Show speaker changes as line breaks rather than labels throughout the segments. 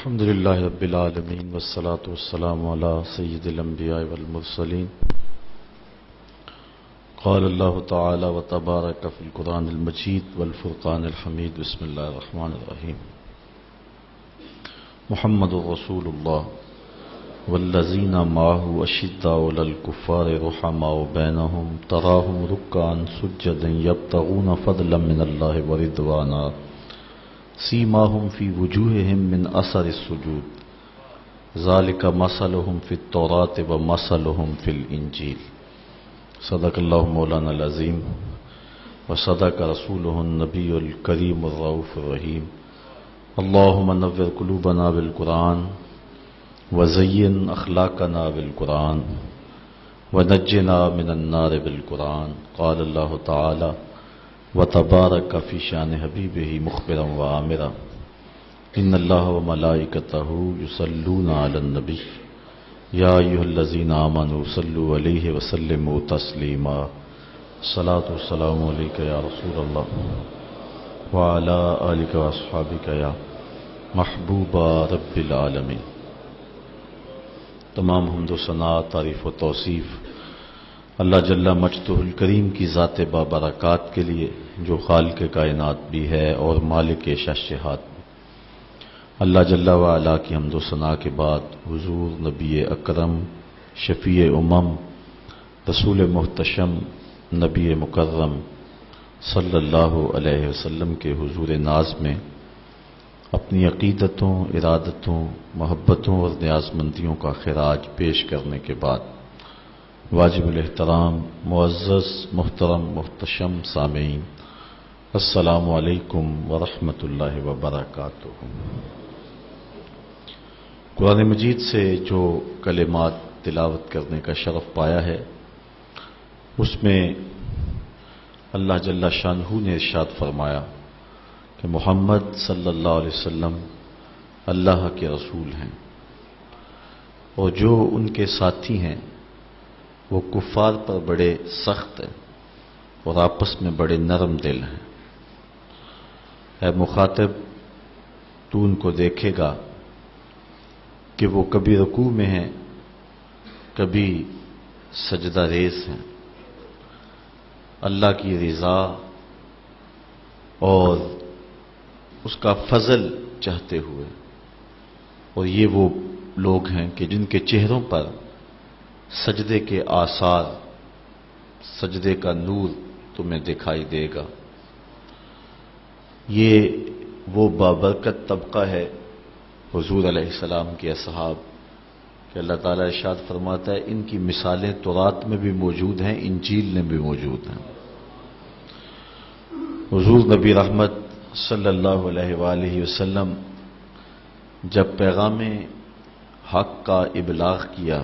الحمد لله رب العالمين والصلاة والسلام على سيد الأنبياء والمرسلين. قال الله تعالى وتبارك في القرآن المجيد والفرقان الحميد. بسم الله الرحمن الرحيم. محمد رسول الله والذين معه أشداء على الكفار رحماء بينهم تراهم ركعا سجدا يبتغون فضلا من الله ورضوانا سيماهم في وجوههم من أثر السجود ذلك مثلهم في التوراة ومثلهم في الإنجيل. صدق الله مولانا العظيم وصدق رسوله النبي الكريم الرؤوف الرحيم. اللهم نور قلوبنا بالقرآن وزين أخلاقنا بالقرآن ونجنا من النار بالقرآن. قال الله تعالى وتبارك في شان حبيبه مخبرا وآمرا إن الله وملائكته يصلون على النبي يا أيها الذين آمنوا صلوا عليه وسلموا تسليما. الصلاة والسلام عليك يا رسول الله وعلى آلك وأصحابك يا محبوب رب العالمين. تمام حمد و ثنا، تعریف و توصیف اللہ جل مجدہ الکریم کی ذات بابرکات کے لیے جو خالق کائنات بھی ہے اور مالک شہنشاہات بھی. اللہ جل وعلا کی حمد و ثنا کے بعد حضور نبی اکرم شفیع امم رسول محتشم نبی مکرم صلی اللہ علیہ وسلم کے حضور ناز میں اپنی عقیدتوں، ارادتوں، محبتوں اور نیازمندیوں کا خراج پیش کرنے کے بعد واجب الاحترام معزز محترم محتشم سامعین، السلام علیکم ورحمۃ اللہ وبرکاتہ. قرآن مجید سے جو کلمات تلاوت کرنے کا شرف پایا ہے اس میں اللہ جل شانہ نے ارشاد فرمایا کہ محمد صلی اللہ علیہ وسلم اللہ کے رسول ہیں اور جو ان کے ساتھی ہیں وہ کفار پر بڑے سخت ہیں اور آپس میں بڑے نرم دل ہیں. اے مخاطب، تو ان کو دیکھے گا کہ وہ کبھی رکوع میں ہیں، کبھی سجدہ ریز ہیں، اللہ کی رضا اور اس کا فضل چاہتے ہوئے. اور یہ وہ لوگ ہیں کہ جن کے چہروں پر سجدے کے آثار، سجدے کا نور تمہیں دکھائی دے گا. یہ وہ بابرکت طبقہ ہے حضور علیہ السلام کے اصحاب کہ اللہ تعالیٰ ارشاد فرماتا ہے ان کی مثالیں تورات میں بھی موجود ہیں، انجیل میں بھی موجود ہیں. حضور نبی رحمت صلی اللہ علیہ وآلہ وسلم جب پیغام حق کا ابلاغ کیا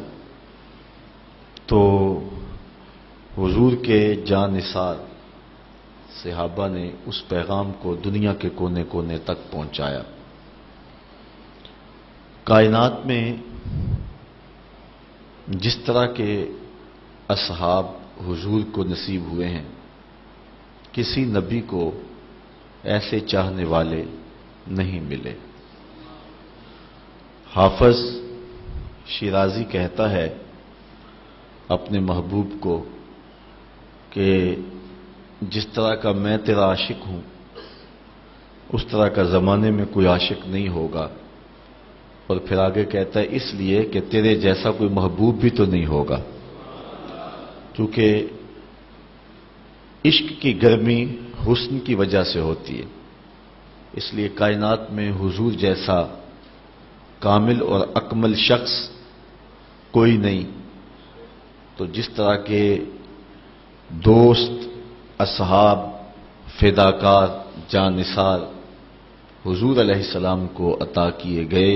تو حضور کے جاں نثار صحابہ نے اس پیغام کو دنیا کے کونے کونے تک پہنچایا. کائنات میں جس طرح کے اصحاب حضور کو نصیب ہوئے ہیں کسی نبی کو ایسے چاہنے والے نہیں ملے. حافظ شیرازی کہتا ہے اپنے محبوب کو کہ جس طرح کا میں تیرا عاشق ہوں اس طرح کا زمانے میں کوئی عاشق نہیں ہوگا. اور پھر آگے کہتا ہے اس لیے کہ تیرے جیسا کوئی محبوب بھی تو نہیں ہوگا. کیونکہ عشق کی گرمی حسن کی وجہ سے ہوتی ہے، اس لیے کائنات میں حضور جیسا کامل اور اکمل شخص کوئی نہیں. تو جس طرح کے دوست، اصحاب، فداکار، جاں نثار حضور علیہ السلام کو عطا کیے گئے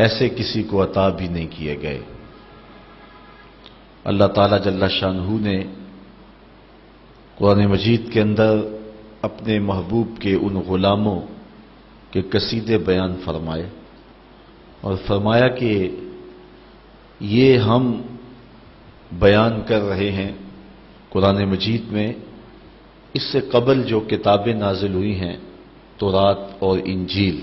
ایسے کسی کو عطا بھی نہیں کیے گئے. اللہ تعالیٰ جل شانہ نے قرآن مجید کے اندر اپنے محبوب کے ان غلاموں کے قصیدے بیان فرمائے اور فرمایا کہ یہ ہم بیان کر رہے ہیں قرآن مجید میں اس سے قبل جو کتابیں نازل ہوئی ہیں تورات اور انجیل،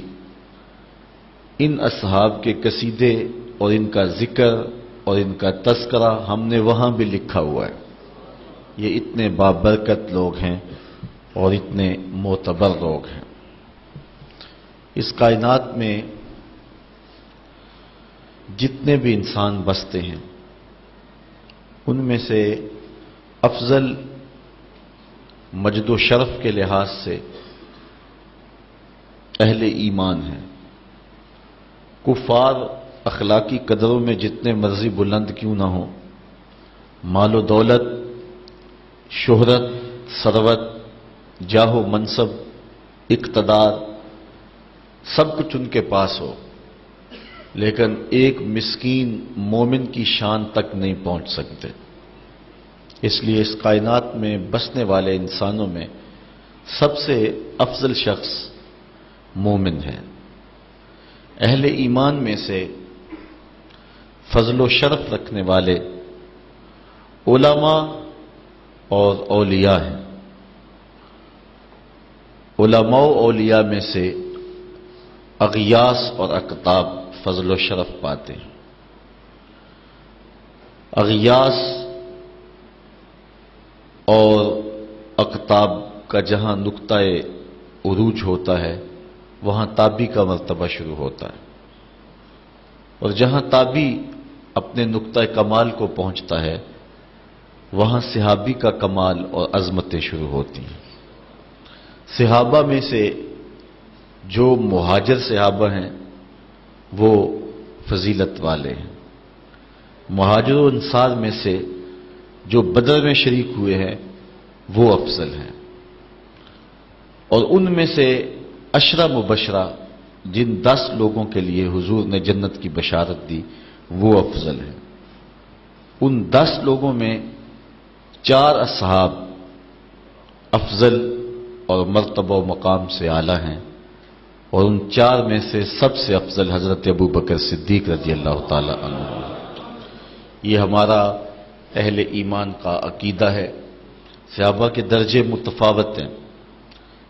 ان اصحاب کے قصیدے اور ان کا ذکر اور ان کا تذکرہ ہم نے وہاں بھی لکھا ہوا ہے. یہ اتنے بابرکت لوگ ہیں اور اتنے معتبر لوگ ہیں. اس کائنات میں جتنے بھی انسان بستے ہیں ان میں سے افضل مجد و شرف کے لحاظ سے اہل ایمان ہیں. کفار اخلاقی قدروں میں جتنے مرضی بلند کیوں نہ ہوں، مال و دولت، شہرت، ثروت، جاہ و منصب، اقتدار، سب کچھ ان کے پاس ہو، لیکن ایک مسکین مومن کی شان تک نہیں پہنچ سکتے. اس لیے اس کائنات میں بسنے والے انسانوں میں سب سے افضل شخص مومن ہے. اہل ایمان میں سے فضل و شرف رکھنے والے علماء اور اولیاء ہیں. علماء و اولیاء میں سے اغیاث اور اقطاب فضل و شرف پاتے ہیں. اغیاث اور اقطاب کا جہاں نقطہ عروج ہوتا ہے وہاں تابی کا مرتبہ شروع ہوتا ہے، اور جہاں تابی اپنے نقطہ کمال کو پہنچتا ہے وہاں صحابی کا کمال اور عظمتیں شروع ہوتی ہیں. صحابہ میں سے جو مہاجر صحابہ ہیں وہ فضیلت والے ہیں. مہاجر و انصار میں سے جو بدر میں شریک ہوئے ہیں وہ افضل ہیں، اور ان میں سے عشرہ مبشرہ جن 10 لوگوں کے لیے حضور نے جنت کی بشارت دی وہ افضل ہیں. ان 10 لوگوں میں 4 اصحاب افضل اور مرتبہ و مقام سے اعلیٰ ہیں، اور ان 4 میں سے سب سے افضل حضرت ابو بکر صدیق رضی اللہ تعالی عنہ. یہ ہمارا اہل ایمان کا عقیدہ ہے. صحابہ کے درجے متفاوت ہیں.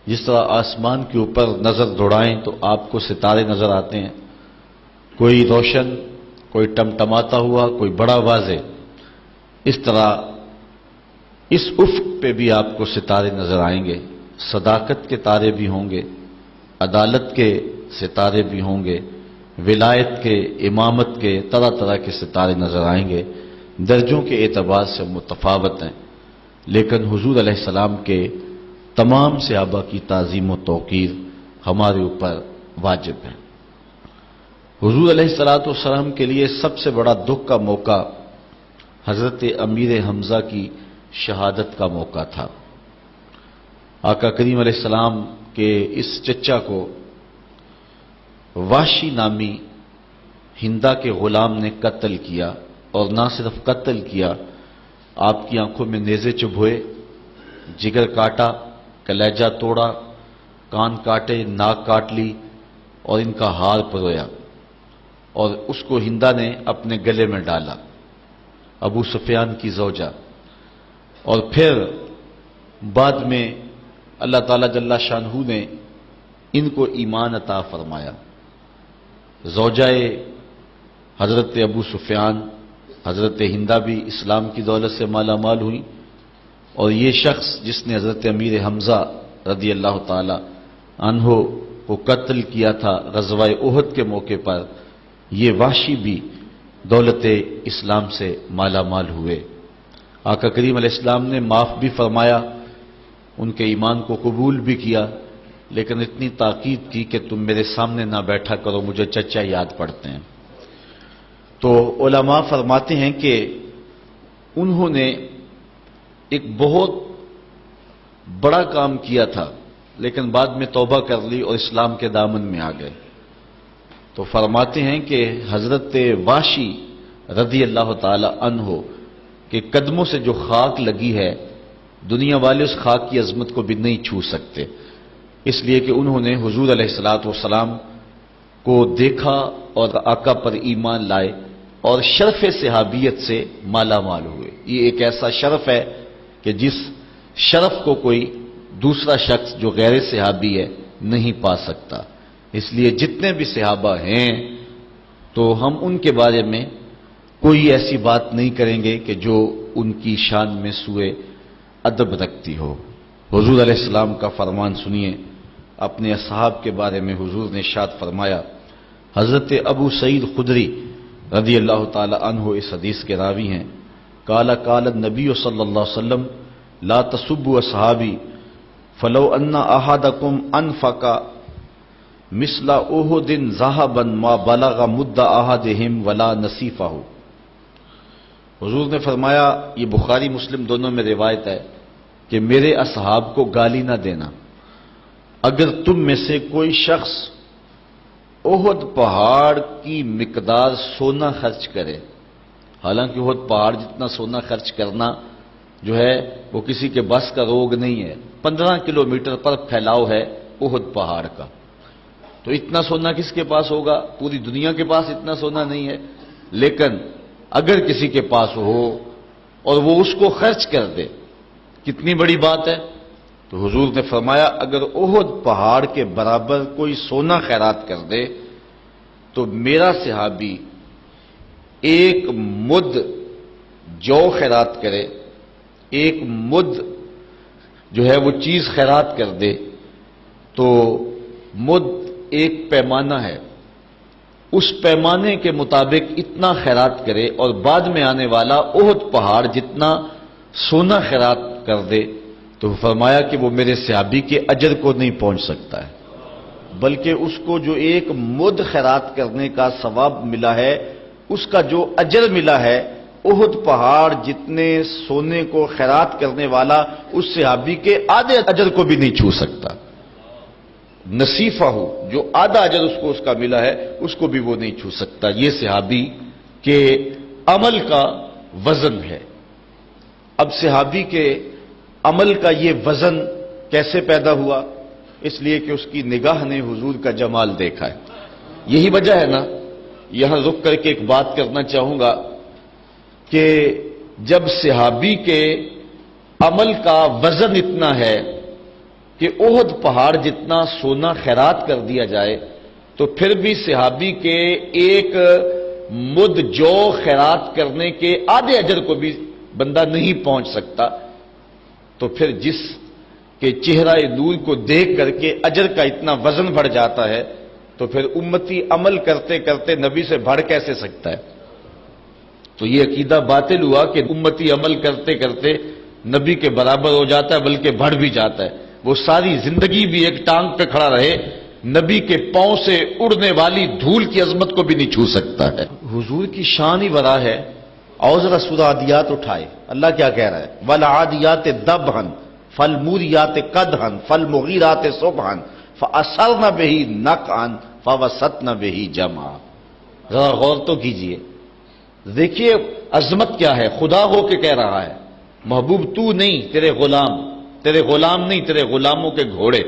جس طرح آسمان کے اوپر نظر دوڑائیں تو آپ کو ستارے نظر آتے ہیں، کوئی روشن، کوئی ٹمٹماتا ہوا، کوئی بڑا واضح. اس طرح اس افق پہ بھی آپ کو ستارے نظر آئیں گے. صداقت کے تارے بھی ہوں گے، عدالت کے ستارے بھی ہوں گے، ولایت کے، امامت کے، طرح طرح کے ستارے نظر آئیں گے. درجوں کے اعتبار سے متفاوت ہیں، لیکن حضور علیہ السلام کے تمام صحابہ کی تعظیم و توقیر ہمارے اوپر واجب ہے. حضور علیہ السلام کے لیے سب سے بڑا دکھ کا موقع حضرت امیر حمزہ کی شہادت کا موقع تھا. آقا کریم علیہ السلام کے اس چچا کو وحشی نامی ہندا کے غلام نے قتل کیا، اور نہ صرف قتل کیا، آپ کی آنکھوں میں نیزے چبھوئے، جگر کاٹا، کلیجہ توڑا، کان کاٹے، ناک کاٹ لی، اور ان کا ہار پرویا، اور اس کو ہندا نے اپنے گلے میں ڈالا، ابو سفیان کی زوجہ. اور پھر بعد میں اللہ تعالیٰ جل شانہ نے ان کو ایمان عطا فرمایا. زوجہ حضرت ابو سفیان حضرت ہندا بھی اسلام کی دولت سے مالا مال ہوئی، اور یہ شخص جس نے حضرت امیر حمزہ رضی اللہ تعالی عنہ کو قتل کیا تھا غزوہ احد کے موقع پر، یہ وحشی بھی دولت اسلام سے مالا مال ہوئے. آقا کریم علیہ السلام نے معاف بھی فرمایا، ان کے ایمان کو قبول بھی کیا، لیکن اتنی تاکید کی کہ تم میرے سامنے نہ بیٹھا کرو، مجھے چچا یاد پڑتے ہیں. تو علماء فرماتے ہیں کہ انہوں نے ایک بہت بڑا کام کیا تھا، لیکن بعد میں توبہ کر لی اور اسلام کے دامن میں آ گئے. تو فرماتے ہیں کہ حضرت وحشی رضی اللہ تعالی عنہ کے قدموں سے جو خاک لگی ہے، دنیا والے اس خاک کی عظمت کو بھی نہیں چھو سکتے، اس لیے کہ انہوں نے حضور علیہ السلام کو دیکھا اور آقا پر ایمان لائے اور شرف صحابیت سے مالا مال ہوئے. یہ ایک ایسا شرف ہے کہ جس شرف کو کوئی دوسرا شخص جو غیر صحابی ہے نہیں پا سکتا. اس لیے جتنے بھی صحابہ ہیں تو ہم ان کے بارے میں کوئی ایسی بات نہیں کریں گے کہ جو ان کی شان میں سوء ادب رکھتی ہو۔ حضور علیہ السلام کا فرمان سنیے، اپنے اصحاب کے بارے میں حضور نے ارشاد فرمایا، حضرت ابو سعید خدری رضی اللہ تعالی عنہ اس حدیث کے راوی ہیں، قال النبی صلی اللہ علیہ وسلم لا تسبوا اصحابی فلو ان احدکم انفق مثل احد ذهبا ما بلغ مد احدهم ولا نصیفہ۔ حضور نے فرمایا، یہ بخاری مسلم دونوں میں روایت ہے کہ میرے اصحاب کو گالی نہ دینا، اگر تم میں سے کوئی شخص احد پہاڑ کی مقدار سونا خرچ کرے، حالانکہ احد پہاڑ جتنا سونا خرچ کرنا جو ہے وہ کسی کے بس کا روگ نہیں ہے، 15 کلومیٹر پر پھیلاؤ ہے احد پہاڑ کا، تو اتنا سونا کس کے پاس ہوگا؟ پوری دنیا کے پاس اتنا سونا نہیں ہے، لیکن اگر کسی کے پاس ہو اور وہ اس کو خرچ کر دے، کتنی بڑی بات ہے۔ تو حضور نے فرمایا اگر احد پہاڑ کے برابر کوئی سونا خیرات کر دے تو میرا صحابی ایک مد جو خیرات کرے، ایک مد جو ہے وہ چیز خیرات کر دے، تو مد ایک پیمانہ ہے، اس پیمانے کے مطابق اتنا خیرات کرے اور بعد میں آنے والا احد پہاڑ جتنا سونا خیرات کر دے، تو فرمایا کہ وہ میرے صحابی کے اجر کو نہیں پہنچ سکتا ہے، بلکہ اس کو جو ایک مد خیرات کرنے کا ثواب ملا ہے، اس کا جو اجر ملا ہے احد پہاڑ جتنے سونے کو خیرات کرنے والا اس صحابی کے آدھے اجر کو بھی نہیں چھو سکتا۔ نصیفہ ہو، جو آدھا اجر اس کو اس کا ملا ہے اس کو بھی وہ نہیں چھو سکتا۔ یہ صحابی کے عمل کا وزن ہے۔ اب صحابی کے عمل کا یہ وزن کیسے پیدا ہوا؟ اس لیے کہ اس کی نگاہ نے حضور کا جمال دیکھا ہے۔ یہی وجہ ہے نا، یہاں رک کر کے ایک بات کرنا چاہوں گا کہ جب صحابی کے عمل کا وزن اتنا ہے کہ احد پہاڑ جتنا سونا خیرات کر دیا جائے تو پھر بھی صحابی کے ایک مد جو خیرات کرنے کے آدھے اجر کو بھی بندہ نہیں پہنچ سکتا، تو پھر جس کے چہرہ نور کو دیکھ کر کے اجر کا اتنا وزن بڑھ جاتا ہے تو پھر امتی عمل کرتے کرتے نبی سے بڑھ کیسے سکتا ہے؟ تو یہ عقیدہ باطل ہوا کہ امتی عمل کرتے کرتے نبی کے برابر ہو جاتا ہے، بلکہ بڑھ بھی جاتا ہے۔ وہ ساری زندگی بھی ایک ٹانگ پہ کھڑا رہے، نبی کے پاؤں سے اڑنے والی دھول کی عظمت کو بھی نہیں چھو سکتا ہے۔ حضور کی شان ہی بڑا ہے۔ اور ذرا سورہ عادیات اٹھائے، اللہ کیا کہہ رہا ہے؟ وَالْعَادِيَاتِ ضَبْحًا فَالْمُورِيَاتِ قَدْحًا فَالْمُغِيرَاتِ صُبْحًا فَأَثَرْنَ بِهِ نَقْعًا فَوَسَطْنَ بِهِ جَمْعًا۔ ذرا غور تو کیجئے، دیکھیے عظمت کیا ہے۔ خدا ہو کے کہہ رہا ہے، محبوب تو نہیں، تیرے غلام، تیرے غلام نہیں، تیرے غلاموں کے گھوڑے،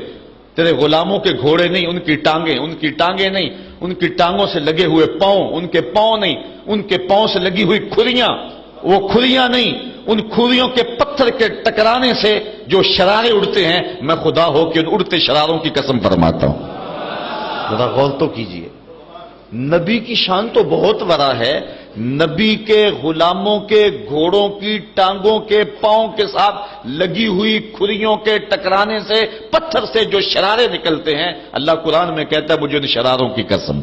تیرے غلاموں کے گھوڑے نہیں، ان کی ٹانگیں، ان کی ٹانگیں نہیں، ان کی ٹانگوں سے لگے ہوئے پاؤں، ان کے پاؤں نہیں، ان کے پاؤں سے لگی ہوئی کھریاں، وہ کھریاں نہیں، ان کھریوں کے پتھر کے ٹکرانے سے جو شرارے اڑتے ہیں، میں خدا ہو کے ان اڑتے شراروں کی قسم فرماتا ہوں۔ ذرا غور تو کیجئے، نبی کی شان تو بہت بڑا ہے۔ نبی کے غلاموں کے گھوڑوں کی ٹانگوں کے پاؤں کے ساتھ لگی ہوئی کھریوں کے ٹکرانے سے، پتھر سے جو شرارے نکلتے ہیں، اللہ قرآن میں کہتا ہے مجھے ان شراروں کی قسم۔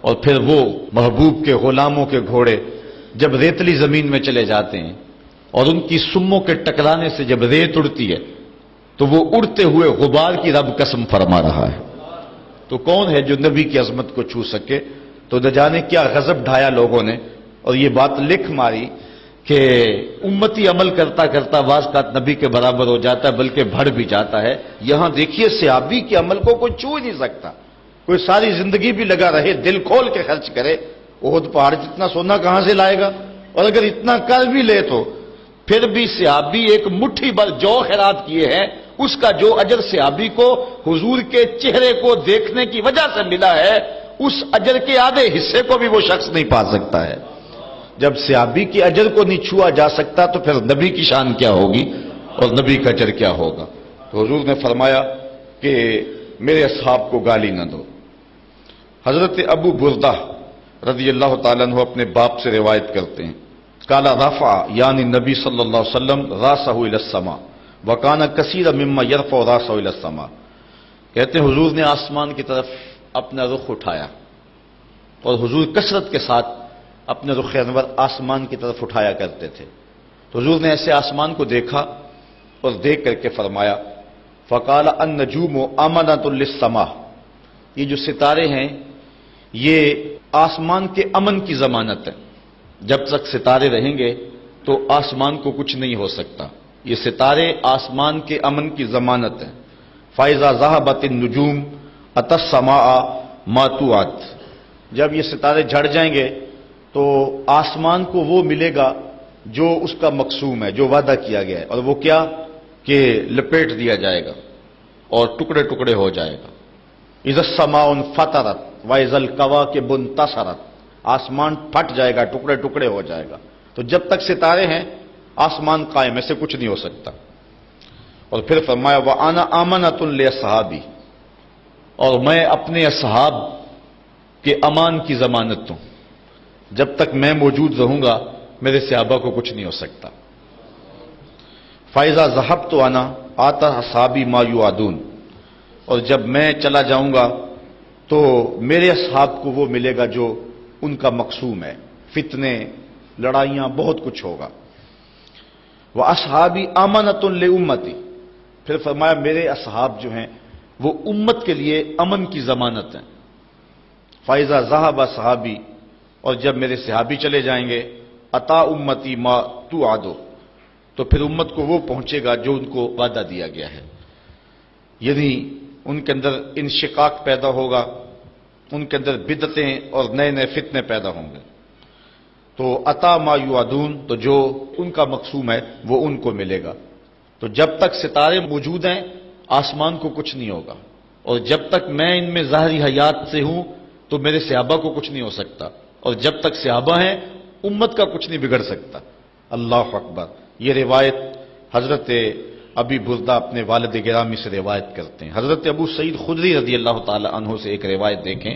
اور پھر وہ محبوب کے غلاموں کے گھوڑے جب ریتلی زمین میں چلے جاتے ہیں اور ان کی سموں کے ٹکرانے سے جب ریت اڑتی ہے تو وہ اڑتے ہوئے غبار کی رب قسم فرما رہا ہے۔ تو کون ہے جو نبی کی عظمت کو چھو سکے؟ تو نہ جانے کیا غضب ڈھایا لوگوں نے اور یہ بات لکھ ماری کہ امتی عمل کرتا کرتا بعض کا نبی کے برابر ہو جاتا ہے، بلکہ بڑھ بھی جاتا ہے۔ یہاں دیکھیے صحابی کے عمل کو کوئی چھو ہی نہیں سکتا، کوئی ساری زندگی بھی لگا رہے، دل کھول کے خرچ کرے، احد پہاڑ جتنا سونا کہاں سے لائے گا؟ اور اگر اتنا کر بھی لے تو پھر بھی صحابی ایک مٹھی بھر جو خیرات کیے ہیں، اس کا جو اجر صحابی کو حضور کے چہرے کو دیکھنے کی وجہ سے ملا ہے، اس اجر کے آدھے حصے کو بھی وہ شخص نہیں پا سکتا ہے۔ جب صحابی کے اجر کو نہیں چھوا جا سکتا تو پھر نبی کی شان کیا ہوگی اور نبی کا اجر کیا ہوگا؟ تو حضور نے فرمایا کہ
میرے اصحاب کو گالی نہ دو۔ حضرت ابو بردہ رضی اللہ تعالیٰ عنہ اپنے باپ سے روایت کرتے ہیں، قال رفع یعنی نبی صلی اللہ علیہ وسلم راسہ الی السماء وکان کثیر مما یرفع راسہ الی السماء، کہتے ہیں حضور نے آسمان کی طرف اپنا رخ اٹھایا، اور حضور کثرت کے ساتھ اپنے رخ انور آسمان کی طرف اٹھایا کرتے تھے۔ تو حضور نے ایسے آسمان کو دیکھا اور دیکھ کر کے فرمایا، فقال النجوم امنۃ للسماء، یہ جو ستارے ہیں یہ آسمان کے امن کی ضمانت ہے، جب تک ستارے رہیں گے تو آسمان کو کچھ نہیں ہو سکتا، یہ ستارے آسمان کے امن کی ضمانت ہیں۔ فَإِذَا ذَهَبَتِ النُّجُومُ أَتَى السَّمَاءَ مَا تُوعَدُ، جب یہ ستارے جھڑ جائیں گے تو آسمان کو وہ ملے گا جو اس کا مقسوم ہے، جو وعدہ کیا گیا ہے، اور وہ کیا کہ لپیٹ دیا جائے گا اور ٹکڑے ٹکڑے ہو جائے گا۔ اذا السماء انفطرت واذا الكواكب انتصرت، آسمان پھٹ جائے گا، ٹکڑے ٹکڑے ہو جائے گا۔ تو جب تک ستارے ہیں آسمان قائم، ایسے کچھ نہیں ہو سکتا۔ اور پھر فرمایا وَأَنَا آمَنَةٌ لِأَصْحَابِي، اور میں اپنے اصحاب کے امان کی ضمانت دوں، جب تک میں موجود رہوں گا میرے صحابہ کو کچھ نہیں ہو سکتا۔ فَإِذَا ذَهَبْتُ أَنَا آتَى أَصْحَابِي مَا يُوعَدُونَ، اور جب میں چلا جاؤں گا تو میرے اصحاب کو وہ ملے گا جو ان کا مقسوم ہے، فتنے، لڑائیاں، بہت کچھ ہوگا۔ وَأَصْحَابِي آمَنَةٌ لِأُمَّتِي، پھر فرمایا میرے اصحاب جو ہیں وہ امت کے لیے امن کی ضمانت ہیں۔ فَإِذَا ذَهَبَ صحابی، اور جب میرے صحابی چلے جائیں گے، عطا امتی ما توعد، تو پھر امت کو وہ پہنچے گا جو ان کو وعدہ دیا گیا ہے، یعنی ان کے اندر انشقاق پیدا ہوگا، ان کے اندر بدعتیں اور نئے نئے فتنے پیدا ہوں گے۔ تو عطا ما یوعدون، تو جو ان کا مقسوم ہے وہ ان کو ملے گا۔ تو جب تک ستارے موجود ہیں آسمان کو کچھ نہیں ہوگا، اور جب تک میں ان میں ظاہری حیات سے ہوں تو میرے صحابہ کو کچھ نہیں ہو سکتا، اور جب تک صحابہ ہیں امت کا کچھ نہیں بگڑ سکتا۔ اللہ اکبر۔ یہ روایت حضرت ابی بردہ اپنے والد گرامی سے روایت کرتے ہیں۔ حضرت ابو سعید خدری رضی اللہ تعالی عنہ سے ایک روایت دیکھیں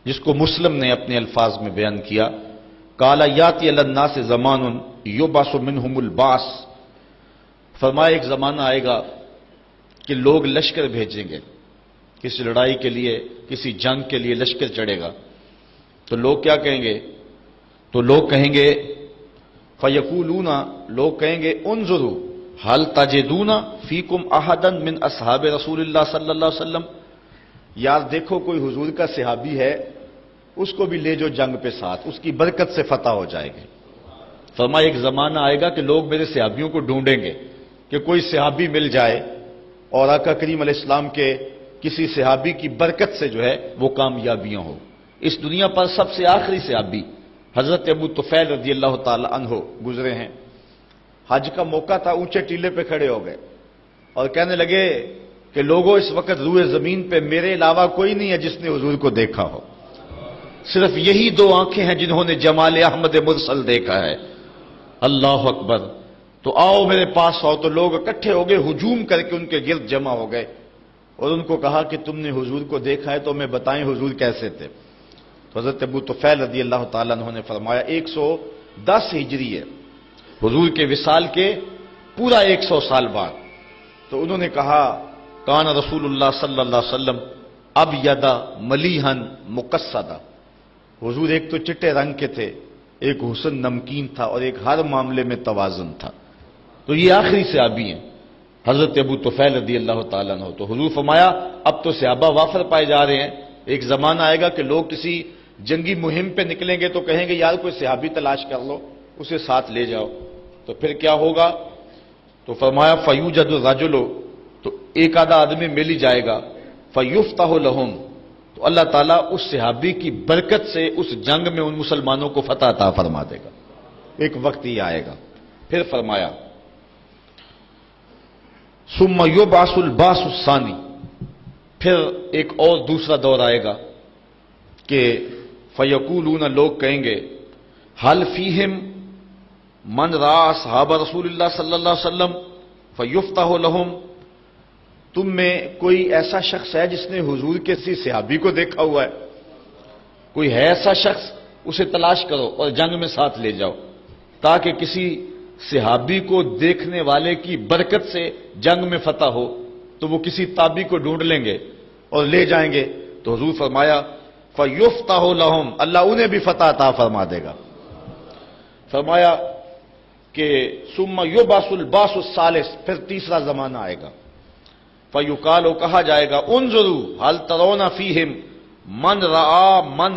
جس کو مسلم نے اپنے الفاظ میں بیان کیا، قال یاتی علی الناس زمان یبعث منہم البعث، فرمایا ایک زمانہ آئے گا کہ لوگ لشکر بھیجیں گے، کسی لڑائی کے لیے، کسی جنگ کے لیے لشکر چڑھے گا، تو لوگ کیا کہیں گے؟ تو لوگ کہیں گے فیقولون، لوگ کہیں گے انظروا هل تجدون فیکم احدا من اصحاب رسول اللہ صلی اللہ علیہ وسلم، یار دیکھو کوئی حضور کا صحابی ہے، اس کو بھی لے جو جنگ پہ ساتھ، اس کی برکت سے فتح ہو جائے گی۔ فرمایا ایک زمانہ آئے گا کہ لوگ میرے صحابیوں کو ڈھونڈیں گے کہ کوئی صحابی مل جائے اور آقا کریم علیہ السلام کے کسی صحابی کی برکت سے جو ہے وہ کامیابیاں ہو۔ اس دنیا پر سب سے آخری صحابی حضرت ابو طفیل رضی اللہ تعالی عنہ گزرے ہیں۔ حج کا موقع تھا، اونچے ٹیلے پہ کھڑے ہو گئے اور کہنے لگے کہ لوگوں اس وقت روئے زمین پہ میرے علاوہ کوئی نہیں ہے جس نے حضور کو دیکھا ہو، صرف یہی دو آنکھیں ہیں جنہوں نے جمال احمد مرسل دیکھا ہے۔ اللہ اکبر۔ تو آؤ میرے پاس آؤ، تو لوگ اکٹھے ہو گئے، ہجوم کر کے ان کے گرد جمع ہو گئے اور ان کو کہا کہ تم نے حضور کو دیکھا ہے تو ہمیں بتائیں حضور کیسے تھے۔ تو حضرت ابو طفیل رضی اللہ تعالیٰ عنہ نے فرمایا 110 ہجری ہے، حضور کے وصال کے پورا 100 سال بعد۔ تو انہوں نے کہا کان رسول اللہ صلی اللہ علیہ وسلم ابیض ملیحا مقصدا، حضور ایک تو چٹے رنگ کے تھے، ایک حسن نمکین تھا، اور ایک ہر معاملے میں توازن تھا۔ تو یہ آخری صحابی ہیں حضرت ابو طفیل رضی اللہ تعالیٰ عنہ۔ تو حضور فرمایا اب تو صحابہ وافر پائے جا رہے ہیں، ایک زمانہ آئے گا کہ لوگ کسی جنگی مہم پہ نکلیں گے تو کہیں گے یار کوئی صحابی تلاش کر لو، اسے ساتھ لے جاؤ۔ تو پھر کیا ہوگا؟ تو فرمایا فیوجد الرجل، تو ایک آدھا آدمی مل ہی جائے گا، فیفتح لہم، تو اللہ تعالیٰ اس صحابی کی برکت سے اس جنگ میں ان مسلمانوں کو فتح عطا فرما دے گا۔ ایک وقت ہی آئے گا۔ پھر فرمایا ثم یبعث البعث الثانی، پھر ایک اور دوسرا دور آئے گا کہ فیقولون، لوگ کہیں گے حل فیہم من رأى اصحاب رسول اللہ صلی اللہ علیہ وسلم فیفتح لہم، تم میں کوئی ایسا شخص ہے جس نے حضور کے کسی صحابی کو دیکھا ہوا ہے؟ کوئی ہے ایسا شخص؟ اسے تلاش کرو اور جنگ میں ساتھ لے جاؤ، تاکہ کسی صحابی کو دیکھنے والے کی برکت سے جنگ میں فتح ہو۔ تو وہ کسی تابعی کو ڈھونڈ لیں گے اور لے جائیں گے، تو حضور فرمایا فَيُفْتَحُ لَهُمْ، اللہ انہیں بھی فتح عطا فرما دے گا۔ فرمایا کہ ثُمَّ يُبْعَثُ الْبَعْثُ الثَّالِثُ، پھر تیسرا زمانہ آئے گا، فَيُقَالُ، کہا جائے گا انظروا هل ترون فيهم من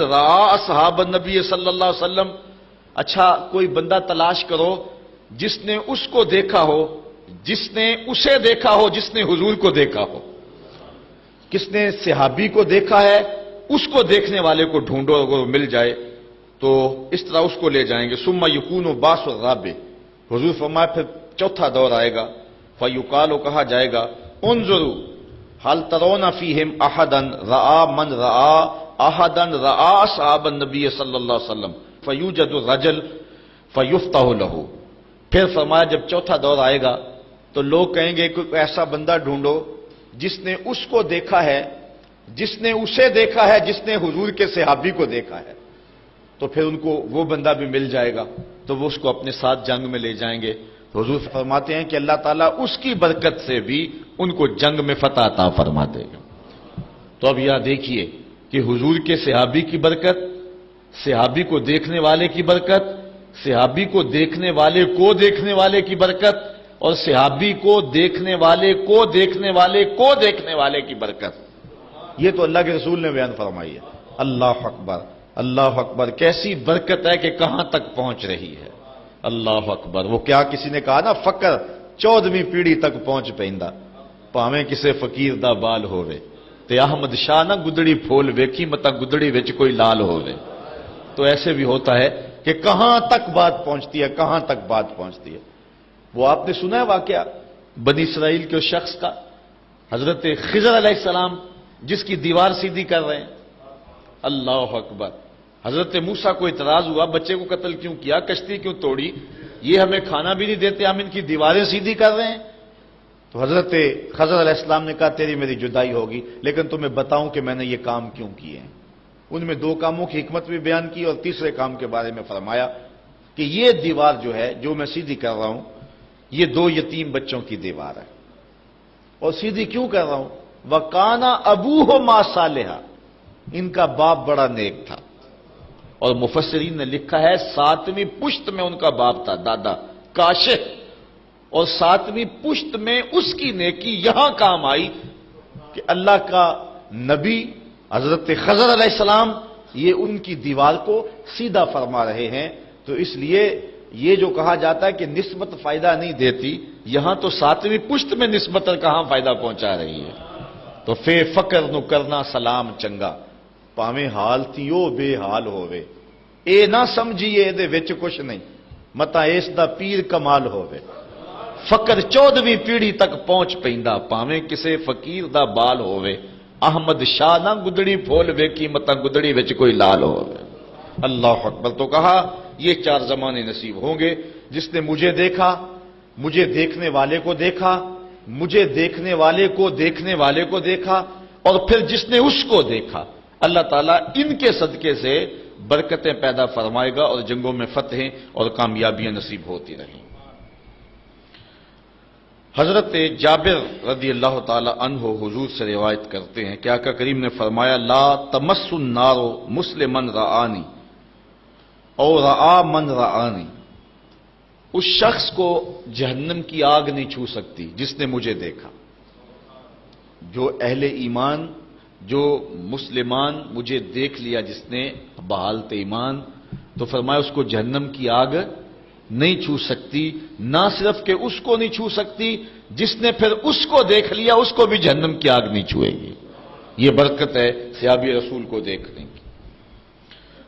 رأى اصحاب النبی صلی اللہ علیہ وسلم، اچھا کوئی بندہ تلاش کرو جس نے اس کو دیکھا ہو، جس نے اسے دیکھا ہو، جس نے حضور کو دیکھا ہو۔ کس نے صحابی کو دیکھا ہے، اس کو دیکھنے والے کو ڈھونڈو، اگر وہ مل جائے تو اس طرح اس کو لے جائیں گے۔ ثم یکون باس الرابع، حضور فرمایا پھر چوتھا دور آئے گا، فیقال، کہا جائے گا انظروا هل ترون فيهم احدا راى من راى احدا راى اصحاب النبی صلی اللہ علیہ وسلم فیوجد الرجل فیفتح له۔ پھر فرمایا جب چوتھا دور آئے گا تو لوگ کہیں گے کوئی ایسا بندہ ڈھونڈو جس نے اس کو دیکھا ہے، جس نے اسے دیکھا ہے، جس نے حضور کے صحابی کو دیکھا ہے۔ تو پھر ان کو وہ بندہ بھی مل جائے گا، تو وہ اس کو اپنے ساتھ جنگ میں لے جائیں گے۔ تو حضور فرماتے ہیں کہ اللہ تعالیٰ اس کی برکت سے بھی ان کو جنگ میں فتح عطا فرما دے گا۔ تو اب یہاں دیکھیے کہ حضور کے صحابی کی برکت، صحابی کو دیکھنے والے کی برکت، صحابی کو دیکھنے والے کو دیکھنے والے کی برکت، اور صحابی کو دیکھنے والے کو دیکھنے والے کو دیکھنے والے کی برکت، یہ تو اللہ کے رسول نے بیان فرمائی ہے۔ اللہ اکبر، اللہ اکبر، کیسی برکت ہے کہ کہاں تک پہنچ رہی ہے۔ اللہ اکبر، وہ کیا کسی نے کہا نا، فقر 14ویں پیڑھی تک پہنچ پیندا، پاویں کسے فقیر دا بال ہووے، تے احمد شاہ نہ گدڑی پھول ویکھی متا گدڑی وچ کوئی لال ہووے۔ تو ایسے بھی ہوتا ہے کہ کہاں تک بات پہنچتی ہے، کہاں تک بات پہنچتی ہے۔ وہ آپ نے سنا ہے واقعہ بنی اسرائیل کے اس شخص کا، حضرت خضر علیہ السلام جس کی دیوار سیدھی کر رہے ہیں۔ اللہ اکبر، حضرت موسیٰ کو اعتراض ہوا، بچے کو قتل کیوں کیا، کشتی کیوں توڑی، یہ ہمیں کھانا بھی نہیں دیتے، ہم ان کی دیواریں سیدھی کر رہے ہیں۔ تو حضرت خضر علیہ السلام نے کہا تیری میری جدائی ہوگی، لیکن تمہیں بتاؤں کہ میں نے یہ کام کیوں کیے ہیں۔ ان میں 2 کاموں کی حکمت بھی بیان کی، اور تیسرے کام کے بارے میں فرمایا کہ یہ دیوار جو ہے جو میں سیدھی کر رہا ہوں، یہ 2 یتیم بچوں کی دیوار ہے، اور سیدھی کیوں کر رہا ہوں، وَقَانَ أَبُوهُمَا صَالِحًا، ان کا باپ بڑا نیک تھا۔ اور مفسرین نے لکھا ہے 7ویں پشت میں ان کا باپ تھا، دادا کاشف، اور 7ویں پشت میں اس کی نیکی یہاں کام آئی کہ اللہ کا نبی حضرت خضر علیہ السلام یہ ان کی دیوار کو سیدھا فرما رہے ہیں۔ تو اس لیے یہ جو کہا جاتا ہے کہ نسبت فائدہ نہیں دیتی، یہاں تو 7ویں پشت میں نسبت کہاں فائدہ پہنچا رہی ہے۔ تو فے فقر نو کرنا سلام چنگا، پاویں حال تھیو بے حال ہووے، اے نہ سمجھیے دے وچ کچھ نہیں، متا اس دا پیر کمال ہووے۔ فقر 14ویں پیڑھی تک پہنچ پیندا، پاویں کسے فقیر دا بال ہووے، احمد شاہ نہ گدڑی پھول ویکھی متا گدڑی وچ کوئی لال ہووے۔ اللہ اکبر، تو کہا یہ 4 زمانے نصیب ہوں گے، جس نے مجھے دیکھا، مجھے دیکھنے والے کو دیکھا، مجھے دیکھنے والے کو دیکھنے والے کو دیکھا، اور پھر جس نے اس کو دیکھا۔ اللہ تعالیٰ ان کے صدقے سے برکتیں پیدا فرمائے گا، اور جنگوں میں فتحیں اور کامیابیاں نصیب ہوتی رہیں۔ حضرت جابر رضی اللہ تعالی عنہ حضور سے روایت کرتے ہیں کہ آقا کریم نے فرمایا لا تمس النار مسلما رآنی اور رآ من رآنی، اس شخص کو جہنم کی آگ نہیں چھو سکتی جس نے مجھے دیکھا۔ جو اہل ایمان، جو مسلمان مجھے دیکھ لیا جس نے بحالت ایمان، تو فرمایا اس کو جہنم کی آگ نہیں چھو سکتی۔ نہ صرف کہ اس کو نہیں چھو سکتی، جس نے پھر اس کو دیکھ لیا اس کو بھی جہنم کی آگ نہیں چھوئے گی۔ یہ برکت ہے صحابی رسول کو دیکھنے کی۔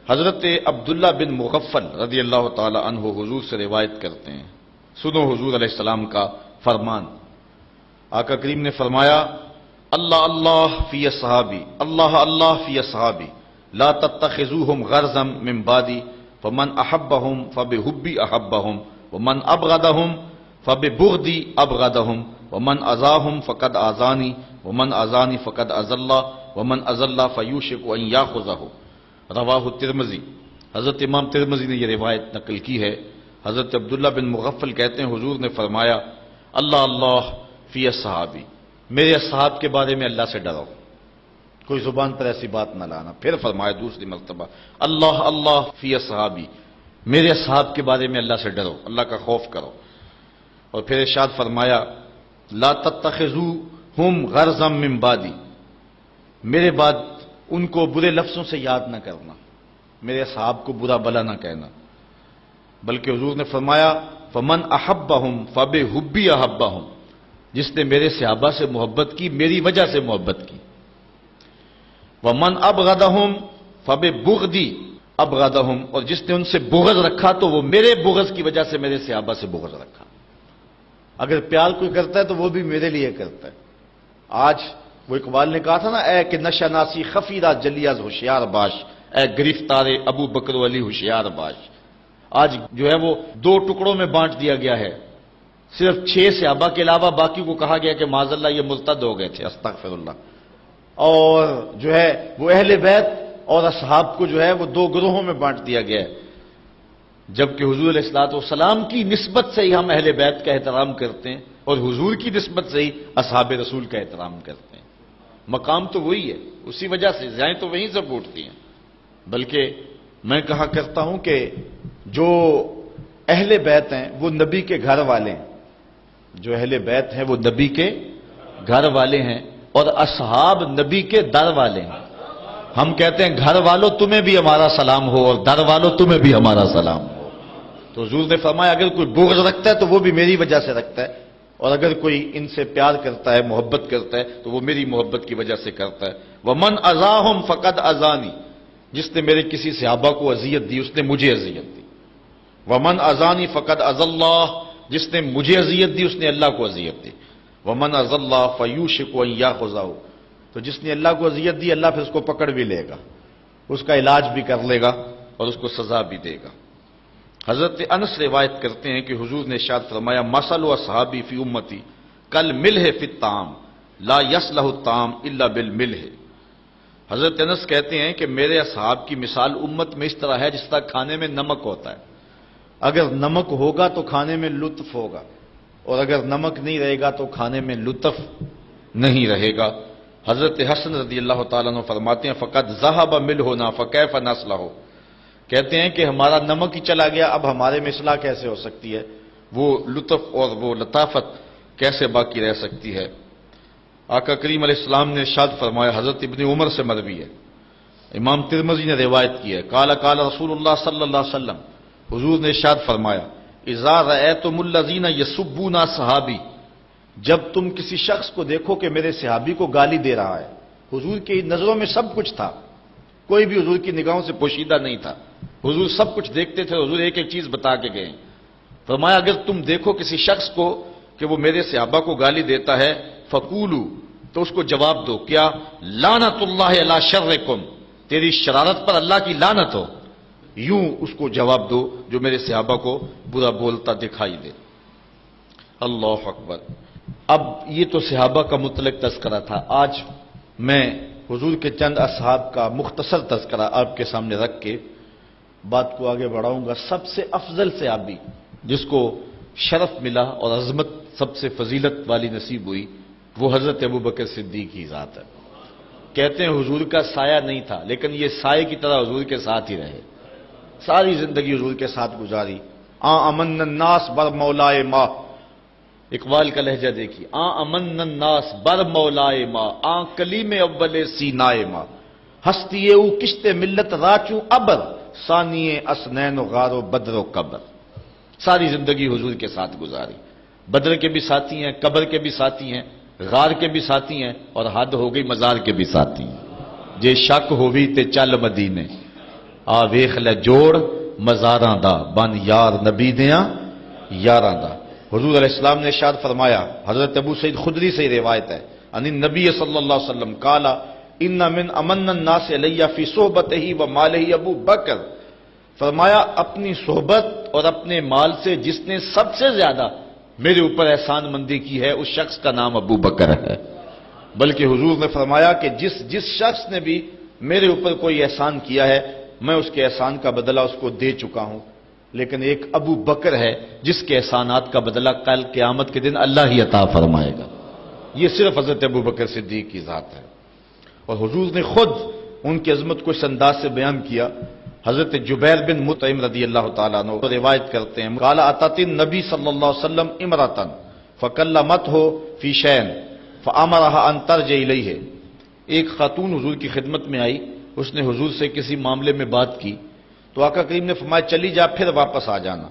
حضرت عبداللہ بن مغفل رضی اللہ تعالی عنہ حضور سے روایت کرتے ہیں، سنو حضور علیہ السلام کا فرمان۔ آقا کریم نے فرمایا اللہ اللہ فی اصحابی، اللہ اللہ فی اصحابی، لا تتخذوہم غرضا من بعدی، فمن احبہم فبحبی احبہم، ومن ابغضہم فببغضی ابغضہم، ومن اذاہم فقد اذانی ومن اذانی فقد اذى اللہ ومن اذى اللہ فیوشک ان یاخذہ رواہ الترمذی۔ حضرت امام ترمذی نے یہ روایت نقل کی ہے۔ حضرت عبداللہ بن مغفل کہتے ہیں حضور نے فرمایا اللہ اللہ فی اصحابی، میرے اصحاب کے بارے میں اللہ سے ڈرو، کوئی زبان پر ایسی بات نہ لانا۔ پھر فرمایا دوسری مرتبہ اللہ اللہ فی اصحابی، میرے اصحاب کے بارے میں اللہ سے ڈرو، اللہ کا خوف کرو۔ اور پھر ارشاد فرمایا لا تتخذوہم غرضا من بعدی، میرے بعد ان کو برے لفظوں سے یاد نہ کرنا، میرے اصحاب کو برا بلا نہ کہنا، بلکہ حضور نے فرمایا فمن احبہم فبحبی احبہم، جس نے میرے صحابہ سے محبت کی میری وجہ سے محبت کی، ومن ابغضہم فببغضی ابغضہم، اور جس نے ان سے بغض رکھا تو وہ میرے بغض کی وجہ سے میرے صحابہ سے بغض رکھا۔ اگر پیار کوئی کرتا ہے تو وہ بھی میرے لیے کرتا ہے۔ آج وہ اقبال نے کہا تھا نا، اے کہ نشہ ناسی خفیرہ جلیاز ہوشیار باش، اے گرفتار ابو بکر و علی ہوشیار باش۔ آج جو ہے وہ دو ٹکڑوں میں بانٹ دیا گیا ہے، صرف 6 صحابہ کے علاوہ باقی کو کہا گیا کہ معاذ اللہ یہ مرتد ہو گئے تھے، استغفر اللہ۔ اور جو ہے وہ اہل بیت اور اصحاب کو جو ہے وہ 2 گروہوں میں بانٹ دیا گیا ہے، جبکہ حضور علیہ الصلوۃ والسلام کی نسبت سے ہی ہم اہل بیت کا احترام کرتے ہیں اور حضور کی نسبت سے ہی اصحاب رسول کا احترام کرتے ہیں۔ مقام تو وہی ہے، اسی وجہ سے زائیں تو وہیں سے پھوٹتی ہیں۔ بلکہ میں کہا کرتا ہوں کہ جو اہل بیت ہیں وہ نبی کے گھر والے ہیں، جو اہل بیت ہیں وہ نبی کے گھر والے ہیں، اور اصحاب نبی کے در والے ہیں۔ ہم کہتے ہیں گھر والوں تمہیں بھی ہمارا سلام ہو اور در والوں تمہیں بھی ہمارا سلام ہو۔ تو حضور نے فرمایا اگر کوئی بغض رکھتا ہے تو وہ بھی میری وجہ سے رکھتا ہے، اور اگر کوئی ان سے پیار کرتا ہے، محبت کرتا ہے تو وہ میری محبت کی وجہ سے کرتا ہے۔ وَمَنْ أَذَاهُمْ فَقَدْ أَذَانِي، جس نے میرے کسی صحابہ کو اذیت دی اس نے مجھے اذیت دی۔ وَمَنْ أَذَانِي فَقَدْ أَذَى اللَّهُ، جس نے مجھے اذیت دی اس نے اللہ کو اذیت دی۔ وَمَنْ أَذَى اللَّهُ فَيُوشِكُ أَن يَأْخُذَهُ، تو جس نے اللہ کو اذیت دی اللہ پھر اس کو پکڑ بھی لے گا، اس کا علاج بھی کر لے گا اور اس کو سزا بھی دے گا۔ حضرت انس روایت کرتے ہیں کہ حضور نے ارشاد فرمایا مثل اصحابی فی امتی کالملح فی الطعام لا یصلح الطعام الا بالملح۔ حضرت انس کہتے ہیں کہ میرے اصحاب کی مثال امت میں اس طرح ہے جس طرح کھانے میں نمک ہوتا ہے، اگر نمک ہوگا تو کھانے میں لطف ہوگا، اور اگر نمک نہیں رہے گا تو کھانے میں لطف نہیں رہے گا۔ حضرت حسن رضی اللہ تعالیٰ عنہ فرماتے ہیں فقد ذهب ملحنا فكيف نصلح، کہتے ہیں کہ ہمارا نمک ہی چلا گیا، اب ہمارے میں اصلاح کیسے ہو سکتی ہے، وہ لطف اور وہ لطافت کیسے باقی رہ سکتی ہے۔ آقا کریم علیہ السلام نے ارشاد فرمایا، حضرت ابن عمر سے مروی ہے، امام ترمذی نے روایت کی ہے، قال قال رسول اللہ صلی اللہ علیہ وسلم، حضور نے ارشاد فرمایا اذا رأيتم الذين يسبون صحابی، جب تم کسی شخص کو دیکھو کہ میرے صحابی کو گالی دے رہا ہے، حضور کی نظروں میں سب کچھ تھا، کوئی بھی حضور کی نگاہوں سے پوشیدہ نہیں تھا، حضور سب کچھ دیکھتے تھے، حضور ایک ایک چیز بتا کے گئے۔ فرمایا اگر تم دیکھو کسی شخص کو کہ وہ میرے صحابہ کو گالی دیتا ہے فقولوا، تو اس کو جواب دو کیا لعنت اللہ علی شرکم، تیری شرارت پر اللہ کی لعنت ہو، یوں اس کو جواب دو جو میرے صحابہ کو برا بولتا دکھائی دے۔ اللہ اکبر۔ اب یہ تو صحابہ کا مطلق تذکرہ تھا، آج میں حضور کے چند اصحاب کا مختصر تذکرہ آپ کے سامنے رکھ کے بات کو آگے بڑھاؤں گا۔ سب سے افضل صحابی جس کو شرف ملا اور عظمت سب سے فضیلت والی نصیب ہوئی وہ حضرت ابوبکر صدیق کی ذات ہے۔ کہتے ہیں حضور کا سایہ نہیں تھا لیکن یہ سائے کی طرح حضور کے ساتھ ہی رہے، ساری زندگی حضور کے ساتھ گزاری۔ امن الناس بر مولائے ماں، اقبال کا لہجہ دیکھیے، امن الناس بر مولائے ماں، کلیم اول سینائے ماں، ہستی او کشت ملت راچوں ابر، ثانی اسنین و غار و بدر و قبر۔ ساری زندگی حضور کے ساتھ گزاری، بدر کے بھی ساتھی ہیں، قبر کے بھی ساتھی ہیں، غار کے بھی ساتھی ہیں، اور حد ہو گئی مزار کے بھی ساتھی ہیں۔ جے شک ہووی تے چل مدینے، آ ویخ لے جوڑ مزاراں دا، بن یار نبی دیاں یاراں دا۔ حضور علیہ السلام نے ارشاد فرمایا، حضرت ابو سعید خدری سے روایت ہے، ان النبی صلی اللہ علیہ وسلم قال ان من امن الناس علی فی صحبتہ و مالہ ابو بکر، فرمایا اپنی صحبت اور اپنے مال سے جس نے سب سے زیادہ میرے اوپر احسان مندی کی ہے اس شخص کا نام ابو بکر ہے۔ بلکہ حضور نے فرمایا کہ جس شخص نے بھی میرے اوپر کوئی احسان کیا ہے میں اس کے احسان کا بدلہ اس کو دے چکا ہوں، لیکن ایک ابو بکر ہے جس کے احسانات کا بدلہ کل قیامت کے دن اللہ ہی عطا فرمائے گا۔ یہ صرف حضرت ابو بکر صدیق کی ذات ہے، اور حضور نے خود ان کی عظمت کو اس انداز سے بیان کیا۔ حضرت جبیر بن مطعم رضی اللہ تعالیٰ عنہ روایت کرتے ہیں، قال اتت النبی صلی اللہ علیہ وسلم امرأة فکلمتہ فی شیء فامرها ان ترجع الیہ۔ ایک خاتون حضور کی خدمت میں آئی، اس نے حضور سے کسی معاملے میں بات کی تو آقا کریم نے فرمایا چلی جا پھر واپس آ جانا۔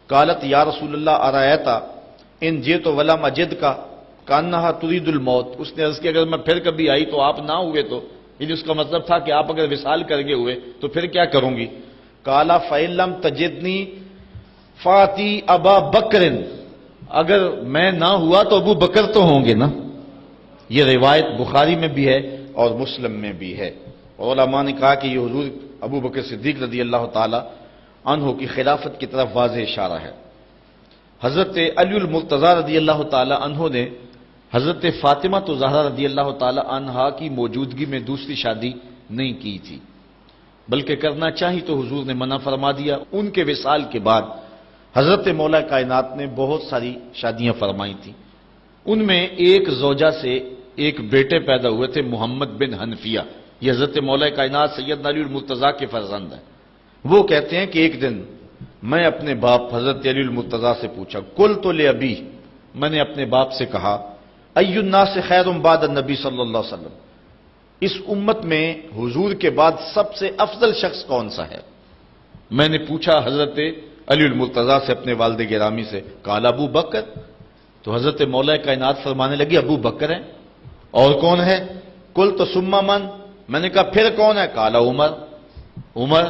قالت یا رسول اللہ ارایت ان جئت ولم اجدک کانہا ترید الموت۔ اس نے عرض کیا اگر میں پھر کبھی آئی تو آپ نہ ہوئے تو، یعنی اس کا مطلب تھا کہ آپ اگر وصال کر کے ہوئے تو پھر کیا کروں گی؟ قال فإن لم تجدنی فاتی ابا بکر، اگر میں نہ ہوا تو ابو بکر تو ہوں گے نا۔ یہ روایت بخاری میں بھی ہے اور مسلم میں بھی ہے، اور علماء نے کہا کہ یہ حضور ابو بکر صدیق رضی اللہ تعالی عنہ کی خلافت کی طرف واضح اشارہ ہے۔ حضرت علی المرتضی رضی اللہ تعالی عنہ نے حضرت فاطمہ تو زہرا رضی اللہ تعالی عنہا کی موجودگی میں دوسری شادی نہیں کی تھی، بلکہ کرنا چاہی تو حضور نے منع فرما دیا۔ ان کے وصال کے بعد حضرت مولا کائنات نے بہت ساری شادیاں فرمائی تھیں، ان میں ایک زوجہ سے ایک بیٹے پیدا ہوئے تھے محمد بن حنفیہ، یہ حضرت مولا کائنات سیدنا علی المرتضی کے فرزند ہیں۔ وہ کہتے ہیں کہ ایک دن میں اپنے باپ حضرت علی المرتضی سے پوچھا، قلت لابی، میں نے اپنے باپ سے کہا ای الناس خیر بعد النبی صلی اللہ علیہ وسلم، اس امت میں حضور کے بعد سب سے افضل شخص کون سا ہے؟ میں نے پوچھا حضرت علی المرتضی سے اپنے والد گرامی سے، قال ابو بکر، تو حضرت مولا کائنات فرمانے لگی ابو بکر ہیں، اور کون ہے؟ قلت ثم من، میں نے کہا پھر کون ہے؟ قال عمر، عمر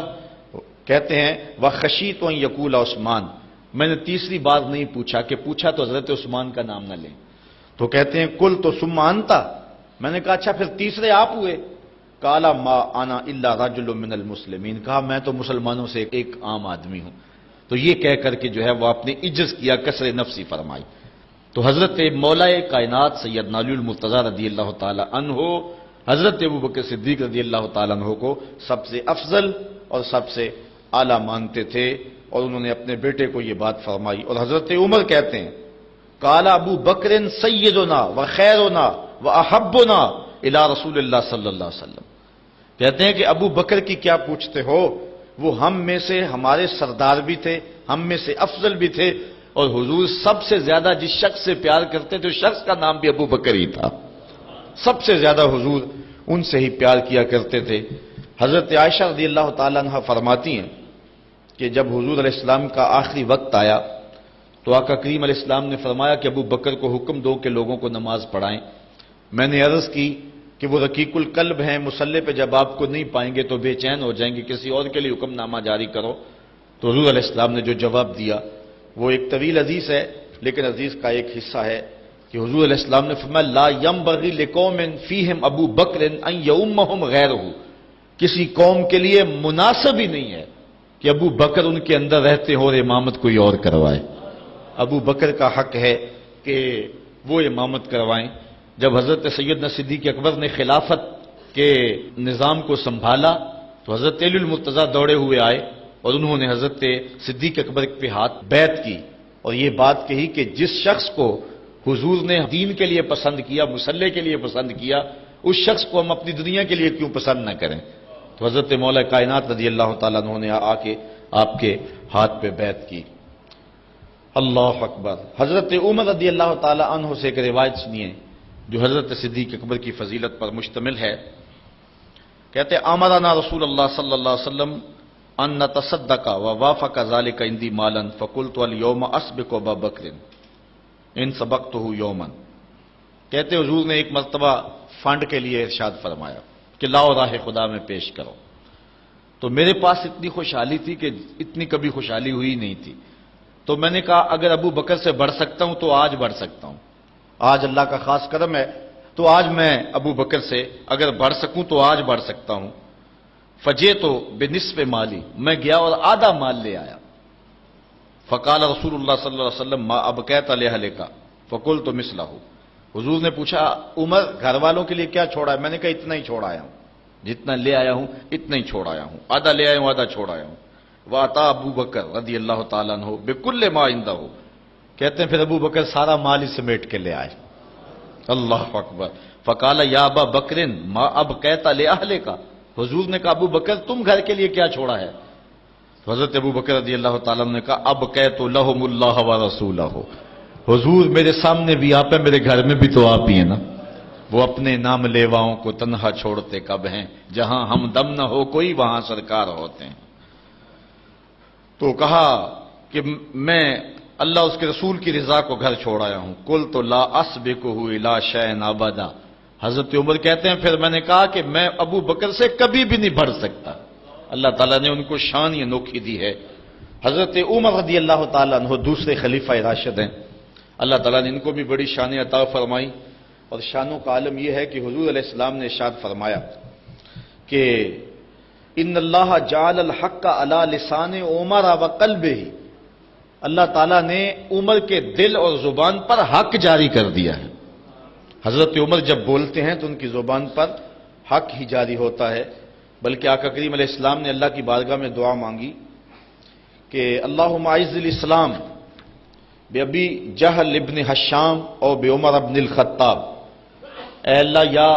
کہتے ہیں وخشیت ان یقول عثمان، میں نے تیسری بار نہیں پوچھا کہ پوچھا تو حضرت عثمان کا نام نہ لیں، تو کہتے ہیں قلت ثم انت، میں نے کہا اچھا پھر تیسرے آپ ہوئے؟ قال ما انا الا رجل من المسلمین، کہا میں تو مسلمانوں سے ایک عام آدمی ہوں۔ تو یہ کہہ کر کے جو ہے وہ آپ نے عجز کیا، کسر نفسی فرمائی۔ تو حضرت مولا کائنات سیدنا علی المرتضی رضی اللہ تعالی عنہ حضرت ابوبکر صدیق رضی اللہ تعالی عنہ کو سب سے افضل اور سب سے اعلیٰ مانتے تھے، اور انہوں نے اپنے بیٹے کو یہ بات فرمائی۔ اور حضرت عمر کہتے ہیں قال ابو بکر سیدنا و خیرنا و احبنا الی رسول اللہ صلی اللہ علیہ وسلم، کہتے ہیں کہ ابو بکر کی کیا پوچھتے ہو، وہ ہم میں سے ہمارے سردار بھی تھے، ہم میں سے افضل بھی تھے، اور حضور سب سے زیادہ جس شخص سے پیار کرتے تھے اس شخص کا نام بھی ابو بکر ہی تھا، سب سے زیادہ حضور ان سے ہی پیار کیا کرتے تھے۔ حضرت عائشہ رضی اللہ تعالیٰ عنہ فرماتی ہیں کہ جب حضور علیہ السلام کا آخری وقت آیا تو آقا کریم علیہ السلام نے فرمایا کہ ابو بکر کو حکم دو کہ لوگوں کو نماز پڑھائیں۔ میں نے عرض کی کہ وہ رقیق القلب ہیں، مصلی پہ جب آپ کو نہیں پائیں گے تو بے چین ہو جائیں گے، کسی اور کے لیے حکم نامہ جاری کرو۔ تو حضور علیہ السلام نے جو جواب دیا وہ ایک طویل حدیث ہے، لیکن حدیث کا ایک حصہ ہے کہ حضور علیہ السلام نے فرمایا لا ينبغي لقوم فيهم ابو بکر ان يؤمهم غیرہ، کسی قوم کے لیے مناسب ہی نہیں ہے کہ ابو بکر ان کے اندر رہتے ہو اور امامت کوئی اور کروائے۔ ابو بکر کا حق ہے کہ وہ امامت کروائیں۔ جب حضرت سیدنا صدیق اکبر نے خلافت کے نظام کو سنبھالا تو حضرت علی المرتضی دوڑے ہوئے آئے اور انہوں نے حضرت صدیق اکبر پہ ہاتھ بیعت کی اور یہ بات کہی کہ جس شخص کو حضور نے دین کے لیے پسند کیا، مصلی کے لیے پسند کیا، اس شخص کو ہم اپنی دنیا کے لیے کیوں پسند نہ کریں؟ تو حضرت مولا کائنات رضی اللہ تعالیٰ عنہ نے آ کے آپ کے ہاتھ پہ بیعت کی۔ اللہ اکبر۔ حضرت عمر رضی اللہ تعالیٰ عنہ سے ایک روایت سنیے جو حضرت صدیق اکبر کی فضیلت پر مشتمل ہے۔ کہتے امرنا رسول اللہ صلی اللہ علیہ وسلم ان نتصدق ووافق ذلك عندي مالا فقلت اليوم اسبق ابا بکر ان سبقته یوما، کہتے حضور نے ایک مرتبہ فنڈ کے لیے ارشاد فرمایا کہ لاؤ راہ خدا میں پیش کرو، تو میرے پاس اتنی خوشحالی تھی کہ اتنی کبھی خوشحالی ہوئی نہیں تھی، تو میں نے کہا اگر ابو بکر سے بڑھ سکتا ہوں تو آج بڑھ سکتا ہوں، آج اللہ کا خاص کرم ہے تو آج میں ابو بکر سے اگر بڑھ سکوں تو آج بڑھ سکتا ہوں۔ فجے تو بے نصف مالی، میں گیا اور آدھا مال لے آیا۔ فقال رسول اللہ صلی اللہ علیہ وسلم ما ابقیت لأہلک فقلت مثلہ، حضور نے پوچھا عمر گھر والوں کے لیے کیا چھوڑا ہے؟ میں نے کہا اتنا ہی چھوڑ آیا ہوں، جتنا لے آیا ہوں اتنا ہی چھوڑ آیا ہوں، آدھا لے آیا ہوں آدھا چھوڑ آیا ہوں۔ وَأَتَى ابو بکر رضی اللہ تعالیٰ عنہ بِكُلِّ مَا عِندَهُ، کہتے ہیں پھر ابو بکر سارا مال ہی سمیٹ کے لے آئے۔ اللہ اکبر۔ فقال یا ابا بکر ما ابقیت لأہلک، حضور نے کہا ابو بکر تم گھر کے لیے کیا چھوڑا ہے؟ حضرت ابو بکر رضی اللہ تعالیٰ عنہ نے کہا ابقیت لہم اللہ ورسولہ، حضور میرے سامنے بھی آپ ہیں، میرے گھر میں بھی تو آپ ہی ہیں نا۔ وہ اپنے نام لیواؤں کو تنہا چھوڑتے کب ہیں، جہاں ہم دم نہ ہو کوئی وہاں سرکار ہوتے ہیں۔ تو کہا کہ میں اللہ اس کے رسول کی رضا کو گھر چھوڑ آیا ہوں۔ قلت لا اسبقہ الی شیء ابدا، حضرت عمر کہتے ہیں پھر میں نے کہا کہ میں ابو بکر سے کبھی بھی نہیں بڑھ سکتا۔ اللہ تعالیٰ نے ان کو شان ہی انوکھی دی ہے۔ حضرت عمر رضی اللہ تعالیٰ عنہ دوسرے خلیفہ راشد ہیں، اللہ تعالیٰ نے ان کو بھی بڑی شان عطا فرمائی، اور شانوں کا عالم یہ ہے کہ حضور علیہ السلام نے ارشاد فرمایا کہ ان اللہ جعل الحق علی لسان عمر وقلبہ، اللہ تعالیٰ نے عمر کے دل اور زبان پر حق جاری کر دیا ہے۔ حضرت عمر جب بولتے ہیں تو ان کی زبان پر حق ہی جاری ہوتا ہے، بلکہ آقا کریم علیہ السلام نے اللہ کی بارگاہ میں دعا مانگی کہ اللہم اعز الاسلام بأبی جہل ابن حشام اور بعمر ابن الخطاب، اے اللہ یا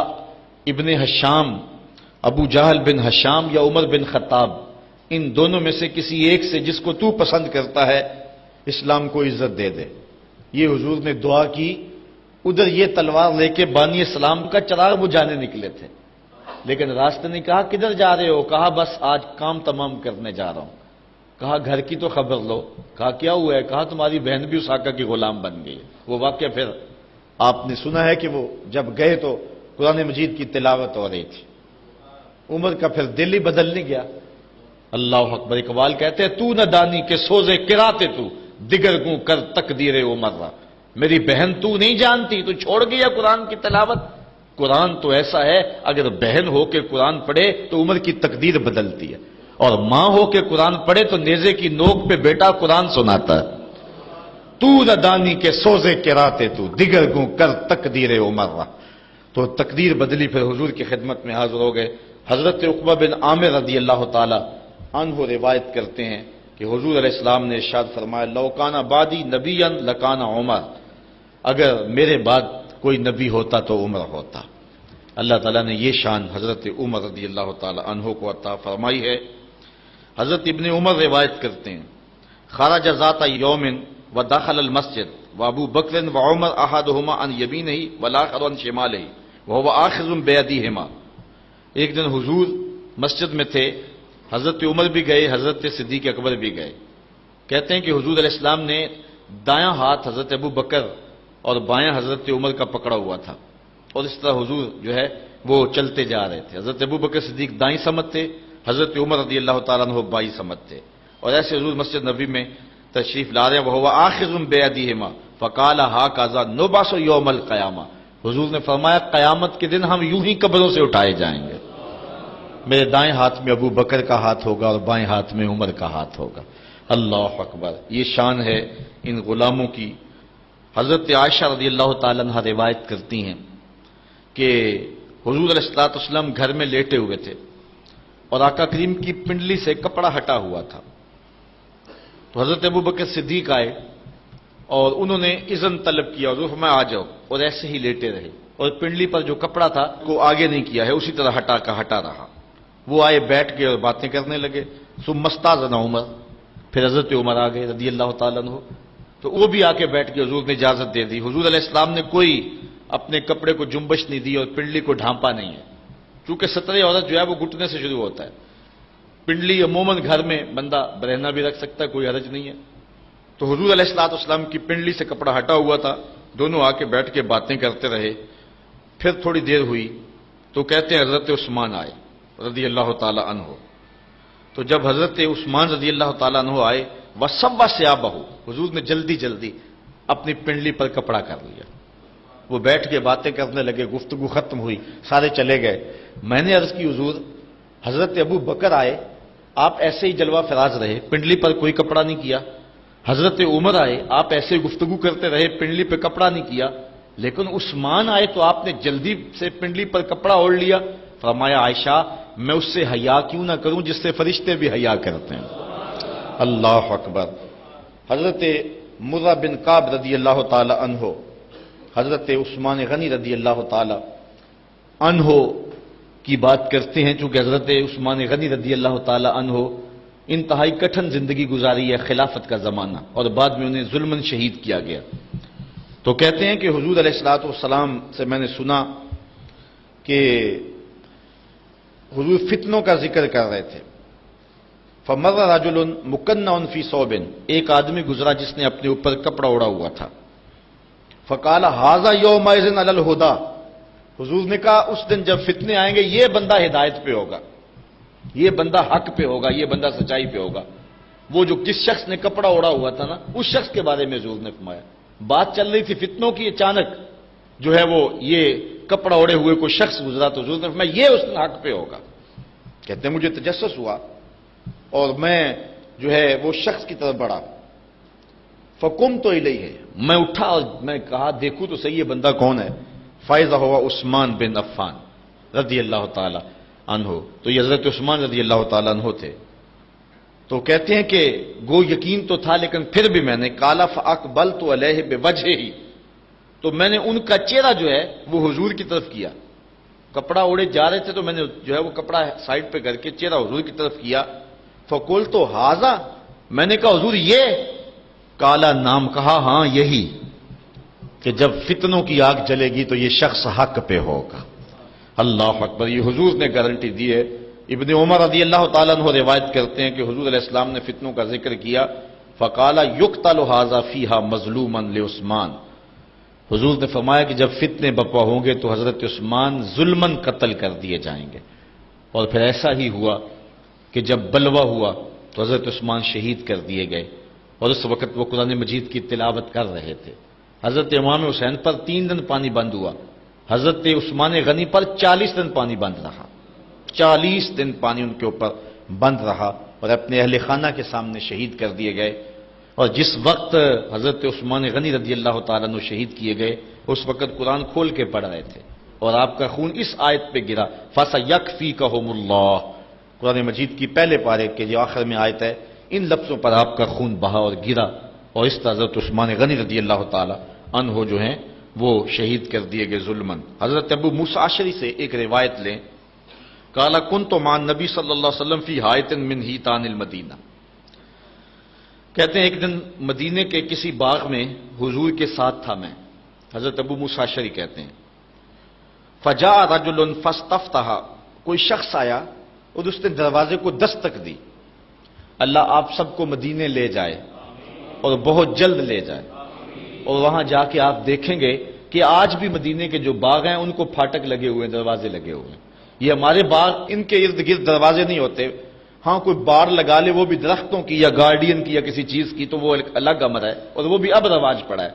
ابن حشام، ابو جہل بن حشام یا عمر بن خطاب، ان دونوں میں سے کسی ایک سے جس کو تو پسند کرتا ہے اسلام کو عزت دے دے۔ یہ حضور نے دعا کی، ادھر یہ تلوار لے کے بانی اسلام کا چراغ بجھانے نکلے تھے، لیکن راستے نے کہا کدھر جا رہے ہو؟ کہا بس آج کام تمام کرنے جا رہا ہوں۔ کہا گھر کی تو خبر لو۔ کہا کیا ہوا ہے؟ کہا تمہاری بہن بھی اس آقا کی غلام بن گئی۔ وہ واقعہ پھر آپ نے سنا ہے کہ وہ جب گئے تو قرآن مجید کی تلاوت ہو رہی تھی، عمر کا پھر دل ہی بدل نہیں گیا۔ اللہ اکبر۔ اقبال کہتے ہیں تو نہ دانی کے سوزے کراتے تو دیگر گوں کر تقدیر عمر را، میری بہن تو نہیں جانتی، تو چھوڑ گیا قرآن کی تلاوت۔ قرآن تو ایسا ہے اگر بہن ہو کے قرآن پڑھے تو عمر کی تقدیر بدلتی ہے، اور ماں ہو کے قرآن پڑھے تو نیزے کی نوک پہ بیٹا قرآن سناتا ہے۔ تو نہ دانی کے سوزے کراتے تو دیگر گوں کر تقدیر عمر را، تو تقدیر بدلی، پھر حضور کی خدمت میں حاضر ہو گئے۔ حضرت عقبہ بن عامر رضی اللہ تعالی عنہ روایت کرتے ہیں کہ حضور علیہ السلام نے ارشاد فرمایا لو کان بعدی نبیا لکان عمر، اگر میرے بعد کوئی نبی ہوتا تو عمر ہوتا۔ اللہ تعالیٰ نے یہ شان حضرت عمر رضی اللہ تعالی عنہ کو عطا فرمائی ہے۔ حضرت ابن عمر روایت کرتے ہیں خرج ذات یوم ودخل المسجد وابو بکر وعمر احدهما عن یمینہ والآخر عن شمالہ وهو آخذ بیدیہما، ایک دن حضور مسجد میں تھے، حضرت عمر بھی گئے، حضرت صدیق اکبر بھی گئے۔ کہتے ہیں کہ حضور علیہ السلام نے دایاں ہاتھ حضرت ابو بکر اور بایاں حضرت عمر کا پکڑا ہوا تھا، اور اس طرح حضور جو ہے وہ چلتے جا رہے تھے۔ حضرت ابو بکر صدیق دائیں سمت تھے، حضرت عمر رضی اللہ تعالیٰ عنہ بائیں سمت تھے، اور ایسے حضور مسجد نبی میں تشریف لا رہے ہیں۔ وَهُوَ آخِذٌ بِيَدِهِمَا فَقَالَ هَكَذَا نُبْعَثُ يَوْمَ الْقِيَامَةِ، حضور نے فرمایا قیامت کے دن ہم یوں ہی قبروں سے اٹھائے جائیں گے، میرے دائیں ہاتھ میں ابو بکر کا ہاتھ ہوگا اور بائیں ہاتھ میں عمر کا ہاتھ ہوگا۔ اللہ اکبر۔ یہ شان ہے ان غلاموں کی۔ حضرت عائشہ رضی اللہ تعالیٰ عنہ روایت کرتی ہیں کہ حضور علیہ السلام گھر میں لیٹے ہوئے تھے اور آقا کریم کی پنڈلی سے کپڑا ہٹا ہوا تھا، تو حضرت ابو بکر صدیق آئے اور انہوں نے اذن طلب کیا، حضور فرمایا آ جاؤ، اور ایسے ہی لیٹے رہے، اور پنڈلی پر جو کپڑا تھا کو آگے نہیں کیا ہے، اسی طرح ہٹا رہا۔ وہ آئے، بیٹھ گئے اور باتیں کرنے لگے۔ ثم استاذن عمر، پھر حضرت عمر آ گئے رضی اللہ تعالیٰ عنہ، تو وہ بھی آ کے بیٹھ گئے، حضور نے اجازت دے دی۔ حضور علیہ السلام نے کوئی اپنے کپڑے کو جنبش نہیں دی اور پنڈلی کو ڈھانپا نہیں ہے، چونکہ سترے عورت جو ہے وہ گھٹنے سے شروع ہوتا ہے۔ پنڈلی عموماً گھر میں بندہ برہنہ بھی رکھ سکتا ہے، کوئی حرج نہیں ہے۔ تو حضور علیہ السلام کی پنڈلی سے کپڑا ہٹا ہوا تھا، دونوں آ کے بیٹھ کے باتیں کرتے رہے۔ پھر تھوڑی دیر ہوئی تو کہتے ہیں حضرت عثمان آئے رضی اللہ تعالی عنہ، تو جب حضرت عثمان رضی اللہ تعالیٰ عنہ آئے وَصَبَّ ثِيَابَهُ، حضور نے جلدی جلدی اپنی پنڈلی پر کپڑا کر لیا، وہ بیٹھ کے باتیں کرنے لگے، گفتگو ختم ہوئی، سارے چلے گئے۔ میں نے عرض کی حضور حضرت ابو بکر آئے، آپ ایسے ہی جلوہ فراز رہے، پنڈلی پر کوئی کپڑا نہیں کیا۔ حضرت عمر آئے، آپ ایسے گفتگو کرتے رہے، پنڈلی پہ کپڑا نہیں کیا، لیکن عثمان آئے تو آپ نے جلدی سے پنڈلی پر کپڑا اوڑھ لیا۔ فرمایا عائشہ میں اس سے حیا کیوں نہ کروں جس سے فرشتے بھی حیا کرتے ہیں۔ اللہ اکبر۔ حضرت مرہ بن کعب رضی اللہ تعالی عنہ حضرت عثمان غنی رضی اللہ تعالی عنہ کی بات کرتے ہیں، چونکہ حضرت عثمان غنی رضی اللہ تعالی عنہ انتہائی کٹھن زندگی گزاری ہے، خلافت کا زمانہ، اور بعد میں انہیں ظلماً شہید کیا گیا۔ تو کہتے ہیں کہ حضور علیہ الصلوۃ والسلام سے میں نے سنا کہ حضور فتنوں کا ذکر کر رہے تھے۔ فمر رجل مکنع فی ثوب، ایک آدمی گزرا جس نے اپنے اوپر کپڑا اوڑا ہوا تھا۔ فقال ھذا یومئذ علی الہدی، حضور نے کہا اس دن جب فتنے آئیں گے یہ بندہ ہدایت پہ ہوگا، یہ بندہ حق پہ ہوگا، یہ بندہ سچائی پہ ہوگا۔ وہ جو جس شخص نے کپڑا اوڑا ہوا تھا نا، اس شخص کے بارے میں حضور نے فرمایا۔ بات چل رہی تھی فتنوں کی، اچانک جو ہے وہ یہ کپڑا اوڑے ہوئے کوئی شخص گزرا تو حضور نے فرمایا یہ اس دن حق پہ ہوگا۔ کہتے ہیں مجھے تجسس ہوا اور میں جو ہے وہ شخص کی طرف بڑھا۔ فقمت الیہ، میں اٹھا اور میں کہا دیکھوں تو صحیح یہ بندہ کون ہے۔ فاذا ہوا عثمان بن عفان رضی اللہ تعالی عنہ، تو یہ حضرت عثمان رضی اللہ تعالی عنہ تھے۔ تو کہتے ہیں کہ گو یقین تو تھا لیکن پھر بھی میں نے قال فاقبلت علیہ بوجہہ، تو میں نے ان کا چہرہ جو ہے وہ حضور کی طرف کیا۔ کپڑا اوڑے جا رہے تھے تو میں نے جو ہے وہ کپڑا سائڈ پہ کر کے چہرہ حضور کی طرف کیا۔ فقلت ھذا، میں نے کہا حضور یہ؟ کالا، نام کہا ہاں یہی، کہ جب فتنوں کی آگ جلے گی تو یہ شخص حق پہ ہوگا۔ اللہ اکبر، یہ حضور نے گارنٹی دی ہے۔ ابن عمر رضی اللہ تعالیٰ عنہ روایت کرتے ہیں کہ حضور علیہ السلام نے فتنوں کا ذکر کیا۔ فقال یقتل ھذا فیھا مظلوما لعثمان، حضور نے فرمایا کہ جب فتنے بپا ہوں گے تو حضرت عثمان ظلماً قتل کر دیے جائیں گے۔ اور پھر ایسا ہی ہوا کہ جب بلوہ ہوا تو حضرت عثمان شہید کر دیے گئے، اور اس وقت وہ قرآن مجید کی تلاوت کر رہے تھے۔ حضرت امام حسین پر 3 دن پانی بند ہوا، حضرت عثمان غنی پر 40 دن پانی بند رہا، 40 دن پانی ان کے اوپر بند رہا، اور اپنے اہل خانہ کے سامنے شہید کر دیے گئے۔ اور جس وقت حضرت عثمان غنی رضی اللہ تعالیٰ عنہ شہید کیے گئے اس وقت قرآن کھول کے پڑھ رہے تھے، اور آپ کا خون اس آیت پہ گرا، فَسَيَكْفِيكَهُمُ اللَّهُ، قرآن مجید کی پہلے پارے کے جو آخر میں آیت ہے، ان لفظوں پر آپ کا خون بہا اور گرا، اور اس طرح حضرت عثمان غنی رضی اللہ تعالی عنہ جو ہیں وہ شہید کر دیے گئے ظلماً۔ حضرت ابو موسیٰ اشعری سے ایک روایت لیں، قال كنت مع النبی صلی اللہ علیہ وسلم فی حائط من حیطان المدینہ، کہتے ہیں ایک دن مدینے کے کسی باغ میں حضور کے ساتھ تھا میں، حضرت ابو موسیٰ اشعری کہتے ہیں، فجاء رجل فاستفتح، کوئی شخص آیا اور اس نے دروازے کو دستک دی۔ اللہ آپ سب کو مدینے لے جائے اور بہت جلد لے جائے، اور وہاں جا کے آپ دیکھیں گے کہ آج بھی مدینے کے جو باغ ہیں ان کو پھاٹک لگے ہوئے ہیں، دروازے لگے ہوئے ہیں۔ یہ ہمارے باغ، ان کے ارد گرد دروازے نہیں ہوتے، ہاں کوئی بار لگا لے وہ بھی درختوں کی یا گارڈین کی یا کسی چیز کی تو وہ ایک الگ امر ہے، اور وہ بھی اب رواج پڑا ہے،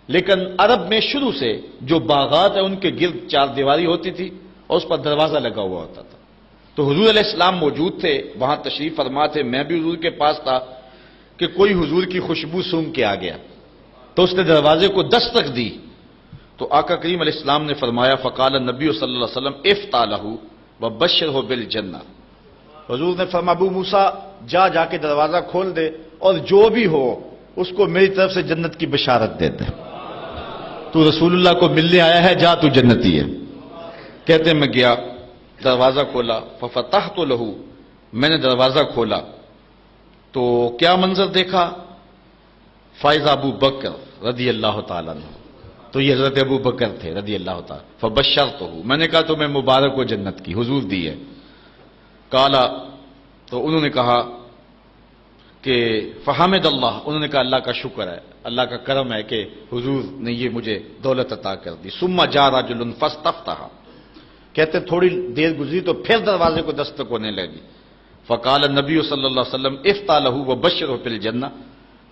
لیکن عرب میں شروع سے جو باغات ہیں ان کے گرد 4 دیواری ہوتی تھی اور اس پر دروازہ لگا ہوا ہوتا تھا۔ تو حضور علیہ السلام موجود تھے، وہاں تشریف فرما تھے، میں بھی حضور کے پاس تھا کہ کوئی حضور کی خوشبو سونگھ کے آ گیا، تو اس نے دروازے کو دستک دی، تو آقا کریم علیہ السلام نے فرمایا، فقال النبی صلی اللہ علیہ وسلم افتح لہ وبشرہ بالجنہ، حضور نے فرمایا ابو موسیٰ جا کے دروازہ کھول دے اور جو بھی ہو اس کو میری طرف سے جنت کی بشارت دے دے، تو رسول اللہ کو ملنے آیا ہے، جا تو جنتی ہے۔ کہتے ہیں میں گیا، دروازہ کھولا، ففتحت لہ، میں نے دروازہ کھولا تو کیا منظر دیکھا، فائزہ ابو بکر رضی اللہ تعالیٰ عنہ، تو یہ حضرت ابو بکر تھے رضی اللہ تعالیٰ، فبشرتہ، میں نے کہا تمہیں مبارک ہو جنت کی، حضور دی ہے۔ کالا، تو انہوں نے کہا کہ فحمد اللہ، انہوں نے کہا اللہ کا شکر ہے، اللہ کا کرم ہے کہ حضور نے یہ مجھے دولت عطا کر دی۔ ثم جاء رجل فاستفتح، کہتے تھوڑی دیر گزری تو پھر دروازے کو دستک ہونے لگی، فقال النبی صلی اللہ علیہ وسلم افتح لہ وبشرہ بالجنہ،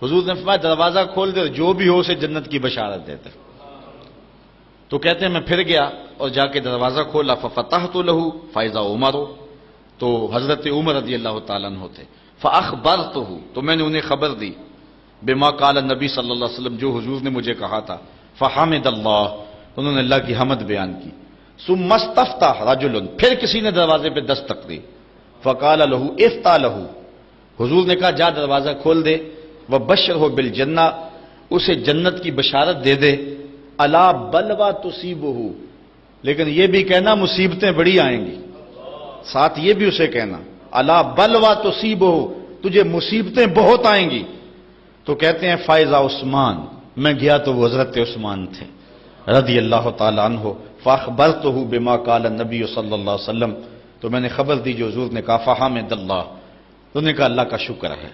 حضور نے فرمایا دروازہ کھول دے، جو بھی ہو اسے جنت کی بشارت دیتے۔ تو کہتے ہیں میں پھر گیا اور جا کے دروازہ کھولا، ففتحت لہ فاذا عمر، تو حضرت عمر رضی اللہ تعالیٰ عنہ تھے، فاخبرتہ، تو میں نے انہیں خبر دی بما قال نبی صلی اللہ علیہ وسلم، جو حضور نے مجھے کہا تھا، فحمد اللہ، انہوں نے اللہ کی حمد بیان کی، ثم استفتح رجل، پھر کسی نے دروازے پہ دستک دی، فقال له افتح له، حضور نے کہا جا دروازہ کھول دے، وبشرہ بالجنہ، اسے جنت کی بشارت دے دے، الا بلوا تصیبہ، لیکن یہ بھی کہنا مصیبتیں بڑی آئیں گی، ساتھ یہ بھی اسے کہنا الا بلوا تصیبہ، تجھے مصیبتیں بہت آئیں گی۔ تو کہتے ہیں فائزہ عثمان، میں گیا تو وہ حضرت عثمان تھے رضی اللہ تعالی عنہ، فاخبرتہ بما قال النبی صلی اللہ علیہ وسلم، تو میں نے خبر دی جو حضور نے کہا، فحمد اللہ، انہوں نے کہا اللہ کا شکر ہے،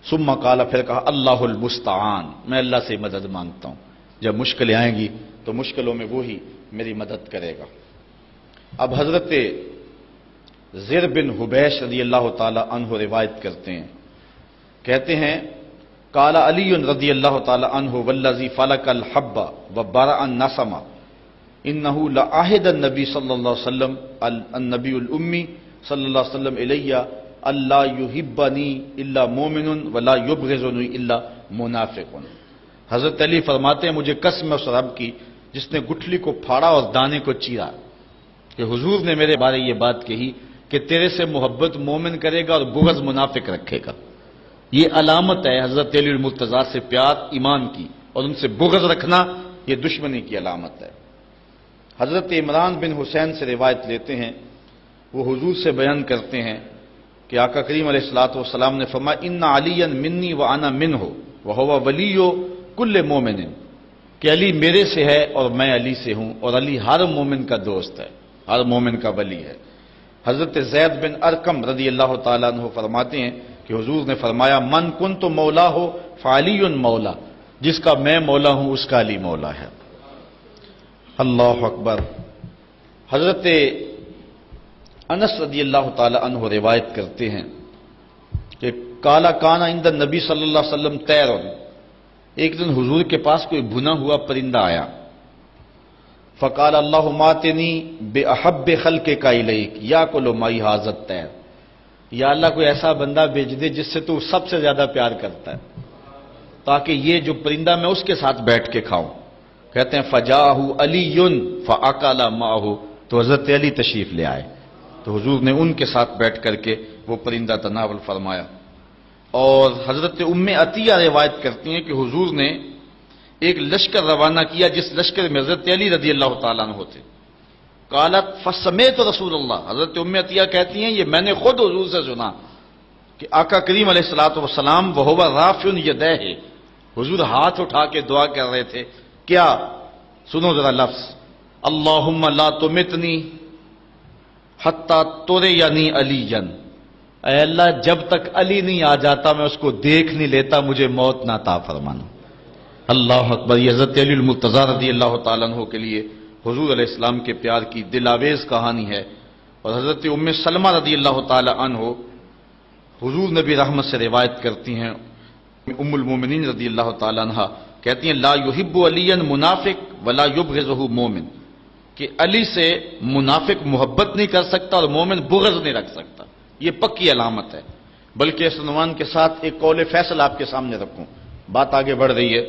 ثم قال، پھر کہا اللہ المستعان، میں اللہ سے مدد مانگتا ہوں، جب مشکلیں آئیں گی تو مشکلوں میں وہی میری مدد کرے گا۔ اب حضرت زر بن حبیش رضی اللہ تعالی عنہ روایت کرتے ہیں، کہتے ہیں قال علی رضی اللہ تعالی عنہ والذی فلق الحب وبرأ النسم انہ لعہد النبی صلی اللہ علیہ وسلم النبی الامی صلی اللہ علیہ وسلم الی اللہ یحبنی الا مومن ولا یبغضنی الا منافق۔ حضرت علی فرماتے ہیں مجھے قسم اس رب کی جس نے گٹھلی کو پھاڑا اور دانے کو چیرا، کہ حضور نے میرے بارے یہ بات کہی کہ تیرے سے محبت مومن کرے گا اور بغض منافق رکھے گا۔ یہ علامت ہے حضرت علی المرتضیٰ سے پیار ایمان کی، اور ان سے بغض رکھنا یہ دشمنی کی علامت ہے۔ حضرت عمران بن حسین سے روایت لیتے ہیں، وہ حضور سے بیان کرتے ہیں کہ آقا کریم علیہ الصلوۃ والسلام نے فرمایا ان علی منی وانا منہ وہو ولی کل مومن، کہ علی میرے سے ہے اور میں علی سے ہوں، اور علی ہر مومن کا دوست ہے، ہر مومن کا ولی ہے۔ حضرت زید بن ارقم رضی اللہ تعالیٰ عنہ فرماتے ہیں کہ حضور نے فرمایا من کنت مولا ہو فعلی مولا، جس کا میں مولا ہوں اس کا علی مولا ہے۔ اللہ اکبر۔ حضرت انس رضی اللہ تعالی عنہ روایت کرتے ہیں کہ کالا کانا عند النبی صلی اللہ علیہ وسلم طیر، ایک دن حضور کے پاس کوئی بھنا ہوا پرندہ آیا، فقال اللہم آتنی بأحب خلقک الیک یاکل معی ھذا الطیر، یا اللہ کوئی ایسا بندہ بھیج دے جس سے تو سب سے زیادہ پیار کرتا ہے، تاکہ یہ جو پرندہ میں اس کے ساتھ بیٹھ کے کھاؤں۔ کہتے ہیں فجاءہ علی فاکل معہ، تو حضرت علی تشریف لے آئے، تو حضور نے ان کے ساتھ بیٹھ کر کے وہ پرندہ تناول فرمایا۔ اور حضرت ام عطیہ روایت کرتی ہیں کہ حضور نے ایک لشکر روانہ کیا جس لشکر میں حضرت علی رضی اللہ تعالیٰ عنہ ہوتے، قالت فسمیت رسول اللہ، حضرت ام عطیہ کہتی ہیں یہ میں نے خود حضور سے سنا کہ آقا کریم علیہ الصلوۃ والسلام وہو رافع یدیہ، حضور ہاتھ اٹھا کے دعا کر رہے تھے، کیا؟ سنو ذرا لفظ، اللہم لا تمتنی حتی ترینی علیٰ، اے اللہ جب تک علی نہیں آ جاتا میں اس کو دیکھ نہیں لیتا، مجھے موت نہ عطا فرمانا۔ اللہ اکبر۔ یہ حضرت علی المرتضیٰ رضی اللہ تعالیٰ عنہ کے لیے حضور علیہ السلام کے پیار کی دلاویز کہانی ہے۔ اور حضرت ام سلمہ رضی اللہ تعالیٰ عنہ حضور نبی رحمت سے روایت کرتی ہیں، ام المومنین رضی اللہ تعالیٰ عنہ کہتی ہیں لا یحب علی منافق ولا یبغضہ مومن، کہ علی سے منافق محبت نہیں کر سکتا اور مومن بغض نہیں رکھ سکتا، یہ پکی علامت ہے۔ بلکہ اس عنوان کے ساتھ ایک قول فیصل آپ کے سامنے رکھوں، بات آگے بڑھ رہی ہے۔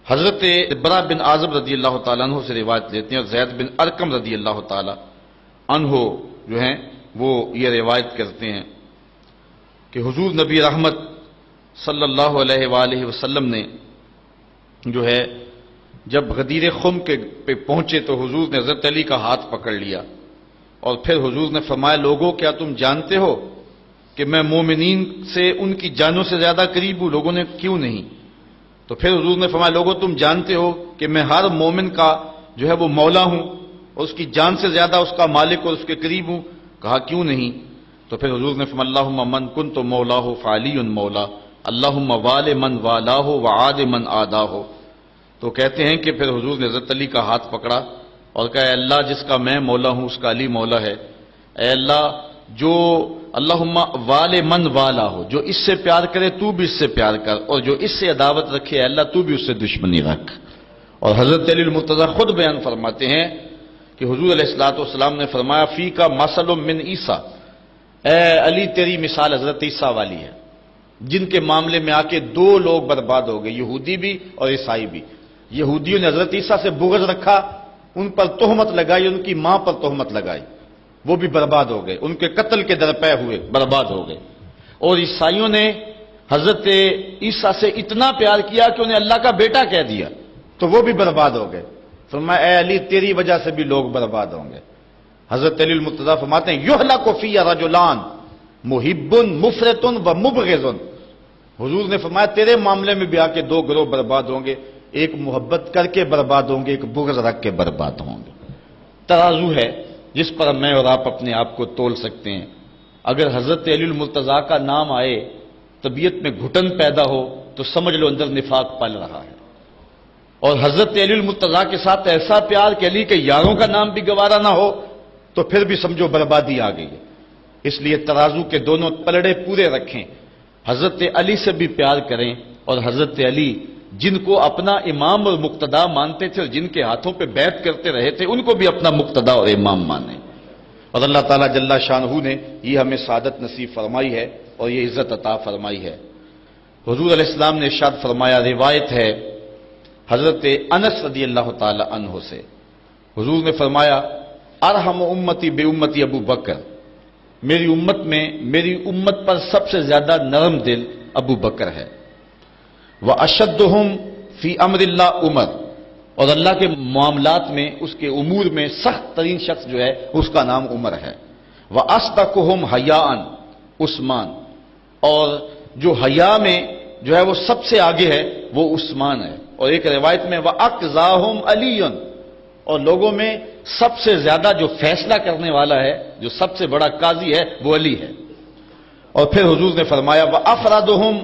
حضرت برا بن عازب رضی اللہ تعالیٰ عنہ سے روایت لیتے ہیں، اور زید بن ارقم رضی اللہ تعالیٰ عنہ جو ہیں وہ یہ روایت کرتے ہیں کہ حضور نبی رحمت صلی اللہ علیہ وآلہ وسلم نے جو ہے جب غدیر خم کے پہ پہنچے تو حضور نے حضرت علی کا ہاتھ پکڑ لیا، اور پھر حضور نے فرمایا لوگوں کیا تم جانتے ہو کہ میں مومنین سے ان کی جانوں سے زیادہ قریب ہوں؟ لوگوں نے کیوں نہیں؟ تو پھر حضور نے فرمایا لوگوں تم جانتے ہو کہ میں ہر مومن کا جو ہے وہ مولا ہوں اور اس کی جان سے زیادہ اس کا مالک اور اس کے قریب ہوں؟ کہا کیوں نہیں؟ تو پھر حضور نے فرمایا اللہم من کنت مولاہ فعلی مولا، اللہم وال من والاہ وعاد من آداہ۔ تو کہتے ہیں کہ پھر حضور نے حضرت علی کا ہاتھ پکڑا اور کہا اے اللہ جس کا میں مولا ہوں اس کا علی مولا ہے، اے اللہ جو اللہم وال من والا ہو، جو اس سے پیار کرے تو بھی اس سے پیار کر، اور جو اس سے عداوت رکھے اے اللہ تو بھی اس سے دشمنی رکھ۔ اور حضرت علی المرتضیٰ خود بیان فرماتے ہیں کہ حضور علیہ الصلوۃ والسلام نے فرمایا فی کا مثل من عیسیٰ، اے علی تیری مثال حضرت عیسیٰ والی ہے، جن کے معاملے میں آ کے دو لوگ برباد ہو گئے، یہودی بھی اور عیسائی بھی۔ یہودیوں نے حضرت عیسیٰ سے بغض رکھا، ان پر تہمت لگائی، ان کی ماں پر تہمت لگائی، وہ بھی برباد ہو گئے، ان کے قتل کے درپے ہوئے، برباد ہو گئے۔ اور عیسائیوں نے حضرت عیسیٰ سے اتنا پیار کیا کہ انہیں اللہ کا بیٹا کہہ دیا، تو وہ بھی برباد ہو گئے۔ فرمایا اے علی تیری وجہ سے بھی لوگ برباد ہوں گے۔ حضرت علی المرتضیٰ فرماتے ہیں یہلک فی رجلان محب مفرط و مبغض۔ حضور نے فرمایا تیرے معاملے میں بھی آ کے دو گروہ برباد ہوں گے، ایک محبت کر کے برباد ہوں گے، ایک بغض رکھ کے برباد ہوں گے۔ ترازو ہے جس پر میں اور آپ اپنے آپ کو تول سکتے ہیں۔ اگر حضرت علی المرتضیٰ کا نام آئے، طبیعت میں گھٹن پیدا ہو، تو سمجھ لو اندر نفاق پل رہا ہے۔ اور حضرت علی المرتضیٰ کے ساتھ ایسا پیار کہ علی کے یاروں کا نام بھی گوارا نہ ہو، تو پھر بھی سمجھو بربادی آ گئی ہے۔ اس لیے ترازو کے دونوں پلڑے پورے رکھیں، حضرت علی سے بھی پیار کریں، اور حضرت علی جن کو اپنا امام اور مقتدا مانتے تھے اور جن کے ہاتھوں پہ بیعت کرتے رہے تھے، ان کو بھی اپنا مقتدا اور امام مانیں۔ اور اللہ تعالیٰ جل شانہ نے یہ ہمیں سعادت نصیب فرمائی ہے اور یہ عزت عطا فرمائی ہے۔ حضور علیہ السلام نے ارشاد فرمایا، روایت ہے حضرت انس رضی اللہ تعالی عنہ سے، حضور نے فرمایا ارحم امتی بے امتی ابو بکر، میری امت میں میری امت پر سب سے زیادہ نرم دل ابو بکر ہے۔ واشدہم فی امر اللہ عمر، اور اللہ کے معاملات میں، اس کے امور میں سخت ترین شخص جو ہے اس کا نام عمر ہے۔ واصدقہم حیاء عثمان، اور جو حیا میں جو ہے وہ سب سے آگے ہے وہ عثمان ہے۔ اور ایک روایت میں وَأَقْضَاهُمْ عَلِيٌّ، اور لوگوں میں سب سے زیادہ جو فیصلہ کرنے والا ہے، جو سب سے بڑا قاضی ہے، وہ علی ہے۔ اور پھر حضور نے فرمایا وَأَفْرَدُهُمْ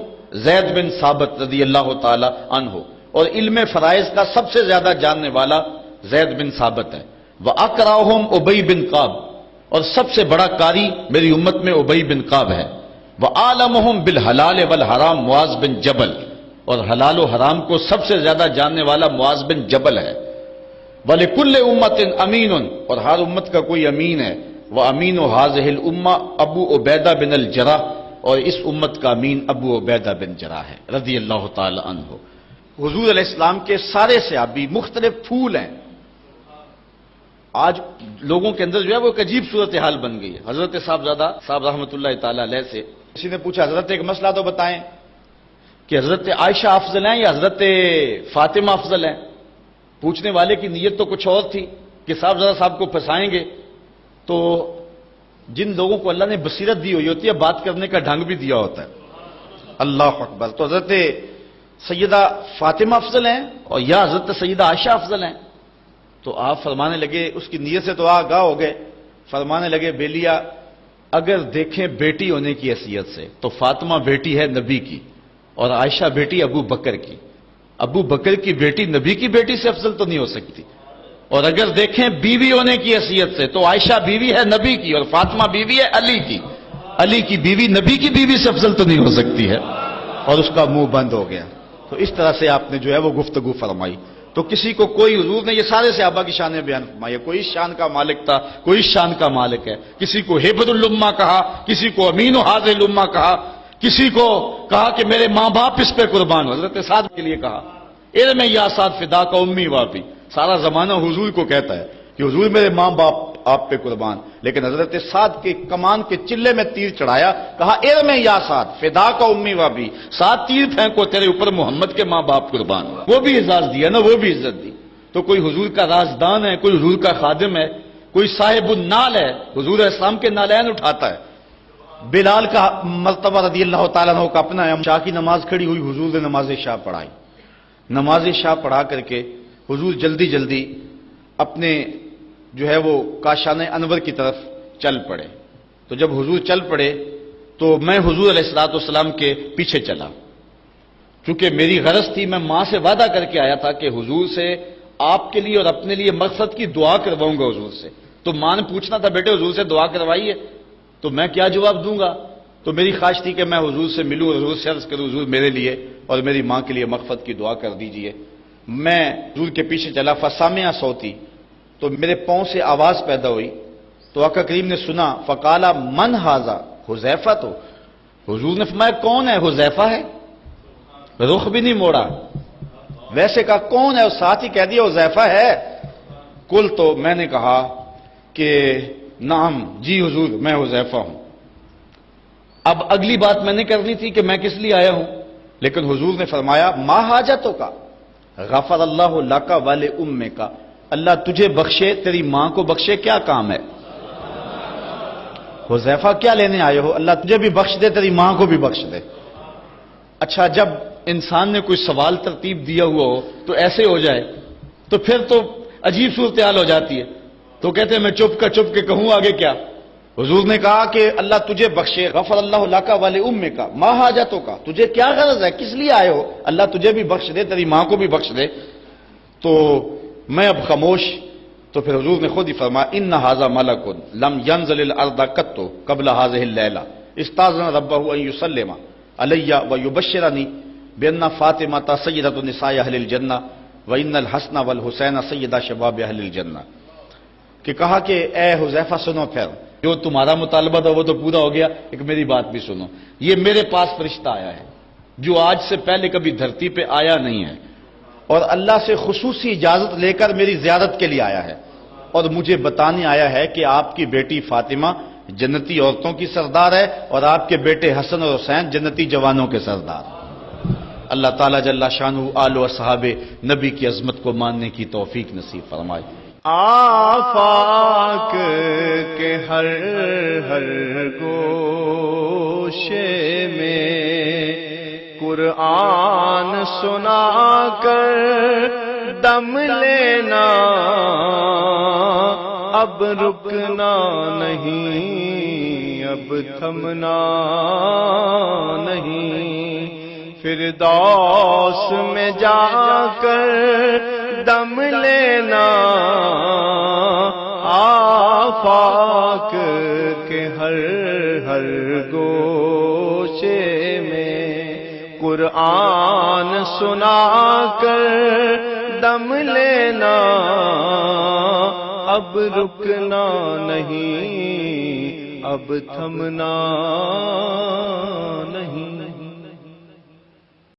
زید بن ثابت رضی اللہ تعالی عنہ، اور علم فرائض کا سب سے زیادہ جاننے والا زید بن ثابت ہے۔ وَأَقْرَأُهُمْ اُبَيْ بن کعب، اور سب سے بڑا قاری میری امت میں ابی بن کعب ہے۔ وَعَالَمُهُمْ بِالْحَلَالِ وَالْحَرَامِ معاذ بن جبل، اور حلال و حرام کو سب سے زیادہ جاننے والا معاذ بن جبل ہے۔ وَلِكُلِّ أُمَّةٍ أَمِينٌ، اور ہر امت کا کوئی امین ہے۔ وَأَمِينُ هَذِهِ الْأُمَّةِ ابو عبیدہ بن الجراح، اور اس امت کا امین ابو عبیدہ بن جراح ہے رضی اللہ تعالی عنہ۔ حضور علیہ السلام کے سارے صحابی مختلف پھول ہیں۔ آج لوگوں کے اندر جو ہے وہ ایک عجیب صورتحال بن گئی ہے۔ حضرت صاحبزادہ صاحب رحمۃ اللہ تعالی علیہ سے کسی نے پوچھا حضرت ایک مسئلہ تو بتائیں کہ حضرت عائشہ افضل ہیں یا حضرت فاطمہ افضل ہیں؟ پوچھنے والے کی نیت تو کچھ اور تھی کہ صاحبزادہ صاحب کو پھنسائیں گے۔ تو جن لوگوں کو اللہ نے بصیرت دی ہوئی ہوتی ہے، بات کرنے کا ڈھنگ بھی دیا ہوتا ہے۔ اللہ اکبر۔ تو حضرت سیدہ فاطمہ افضل ہیں اور یا حضرت سیدہ عائشہ افضل ہیں؟ تو آپ فرمانے لگے، اس کی نیت سے تو آگاہ ہو گئے، فرمانے لگے بیلیا اگر دیکھیں بیٹی ہونے کی حیثیت سے تو فاطمہ بیٹی ہے نبی کی اور عائشہ بیٹی ابو بکر کی۔ ابو بکر کی بیٹی نبی کی بیٹی سے افضل تو نہیں ہو سکتی۔ اور اگر دیکھیں بیوی ہونے کی حیثیت سے تو عائشہ بیوی ہے نبی کی اور فاطمہ بیوی ہے علی کی۔ علی کی بیوی نبی کی بیوی سے افضل تو نہیں ہو سکتی ہے۔ اور اس کا منہ بند ہو گیا۔ تو اس طرح سے آپ نے جو ہے وہ گفتگو فرمائی۔ تو کسی کو کوئی، حضور نے یہ سارے صحابہ کی شان بیان فرمائی، کوئی شان کا مالک تھا، کوئی شان کا مالک ہے۔ کسی کو ہیبت الامہ کہا، کسی کو امین حاضر الامہ کہا، کسی کو کہا کہ میرے ماں باپ اس پہ قربان ہو، حضرت سعد کے لیے کہا علم یا سعد فدا کا امی واپی۔ سارا زمانہ حضور کو کہتا ہے کہ حضور میرے ماں باپ آپ پہ قربان، لیکن حضرت سعد کے کمان کے چلے میں تیر چڑھایا، کہا علم یا سعد فدا کا امی واپی، سعد تیر پھینکو تیرے اوپر محمد کے ماں باپ قربان ہو۔ وہ بھی اعزاز دیا نا، وہ بھی عزت دی۔ تو کوئی حضور کا رازدان ہے، کوئی حضور کا خادم ہے، کوئی صاحب النال ہے، حضور اسلام کے نالین اٹھاتا ہے۔ بلال کا مرتبہ رضی اللہ تعالیٰ عنہ کا اپنا ہے۔ شاہ کی نماز کھڑی ہوئی، حضور نے نماز شاہ پڑھائی۔ نماز شاہ پڑھا کر کے حضور جلدی جلدی اپنے جو ہے وہ کاشان انور کی طرف چل پڑے۔ تو جب حضور چل پڑے تو میں حضور علیہ السلام کے پیچھے چلا، چونکہ میری غرض تھی، میں ماں سے وعدہ کر کے آیا تھا کہ حضور سے آپ کے لیے اور اپنے لیے مقصد کی دعا کرواؤں گا حضور سے۔ تو ماں نے پوچھنا تھا بیٹے حضور سے دعا کروائیے، تو میں کیا جواب دوں گا؟ تو میری خواہش تھی کہ میں حضور سے ملوں، حضور سے عرض کروں حضور میرے لیے اور میری ماں کے لیے مغفرت کی دعا کر دیجئے۔ میں حضور کے پیچھے چلا، فسامع صوتی، تو میرے پاؤں سے آواز پیدا ہوئی۔ تو آقا کریم نے سنا، فقالا من ھذا، حذیفہ تو حضور نے فرمایا کون ہے؟ حذیفہ ہے، رخ بھی نہیں موڑا، ویسے کہا کون ہے، اور ساتھ ہی کہہ دیا حذیفہ ہے۔ کل تو میں نے کہا کہ نعم جی حضور میں حذیفہ ہوں۔ اب اگلی بات میں نے کرنی تھی کہ میں کس لیے آیا ہوں، لیکن حضور نے فرمایا ما حاجتوں کا غفر اللہ لک ولی امک، اللہ تجھے بخشے تیری ماں کو بخشے، کیا کام ہے؟ حذیفہ کیا لینے آئے ہو؟ اللہ تجھے بھی بخش دے تیری ماں کو بھی بخش دے۔ اچھا جب انسان نے کوئی سوال ترتیب دیا ہوا ہو تو ایسے ہو جائے تو پھر تو عجیب صورتحال ہو جاتی ہے، تو کہتے ہیں میں چپ کے کہوں آگے کیا؟ حضور نے کہا کہ اللہ تجھے بخشے، غفر اللہ لک ولی امک، ما حاجتوں کا، تجھے کیا غرض ہے، کس لیے آئے ہو، اللہ تجھے بھی بخش دے تیری ماں کو بھی بخش دے۔ تو میں اب خاموش، تو پھر حضور نے خود ہی فرمایا ان ھذا ملک لم ینزل الارض قط قبل هذه الليله استاذن ربه ان يسلم علی ويبشرنی بان فاطمہ سیدۃ نساء اہل الجنہ وان الحسن والحسین سیدہ شباب اہل الجنہ، کہ کہا کہ اے حذیفہ سنو، پھر جو تمہارا مطالبہ تھا وہ تو پورا ہو گیا، ایک میری بات بھی سنو، یہ میرے پاس فرشتہ آیا ہے جو آج سے پہلے کبھی دھرتی پہ آیا نہیں ہے، اور اللہ سے خصوصی اجازت لے کر میری زیارت کے لیے آیا ہے، اور مجھے بتانے آیا ہے کہ آپ کی بیٹی فاطمہ جنتی عورتوں کی سردار ہے اور آپ کے بیٹے حسن اور حسین جنتی جوانوں کے سردار۔ اللہ تعالیٰ جل شانہ آل و صحاب نبی کی عظمت کو ماننے کی توفیق نصیب فرمائے۔
آفاق کے ہر ہر گوشے میں قرآن سنا کر دم لینا، اب رکنا نہیں، اب تھمنا نہیں، فردوس میں جا کر دم لینا، آفاق کے ہر ہر گوشے میں قرآن سنا کر دم لینا، اب رکنا نہیں، اب تھمنا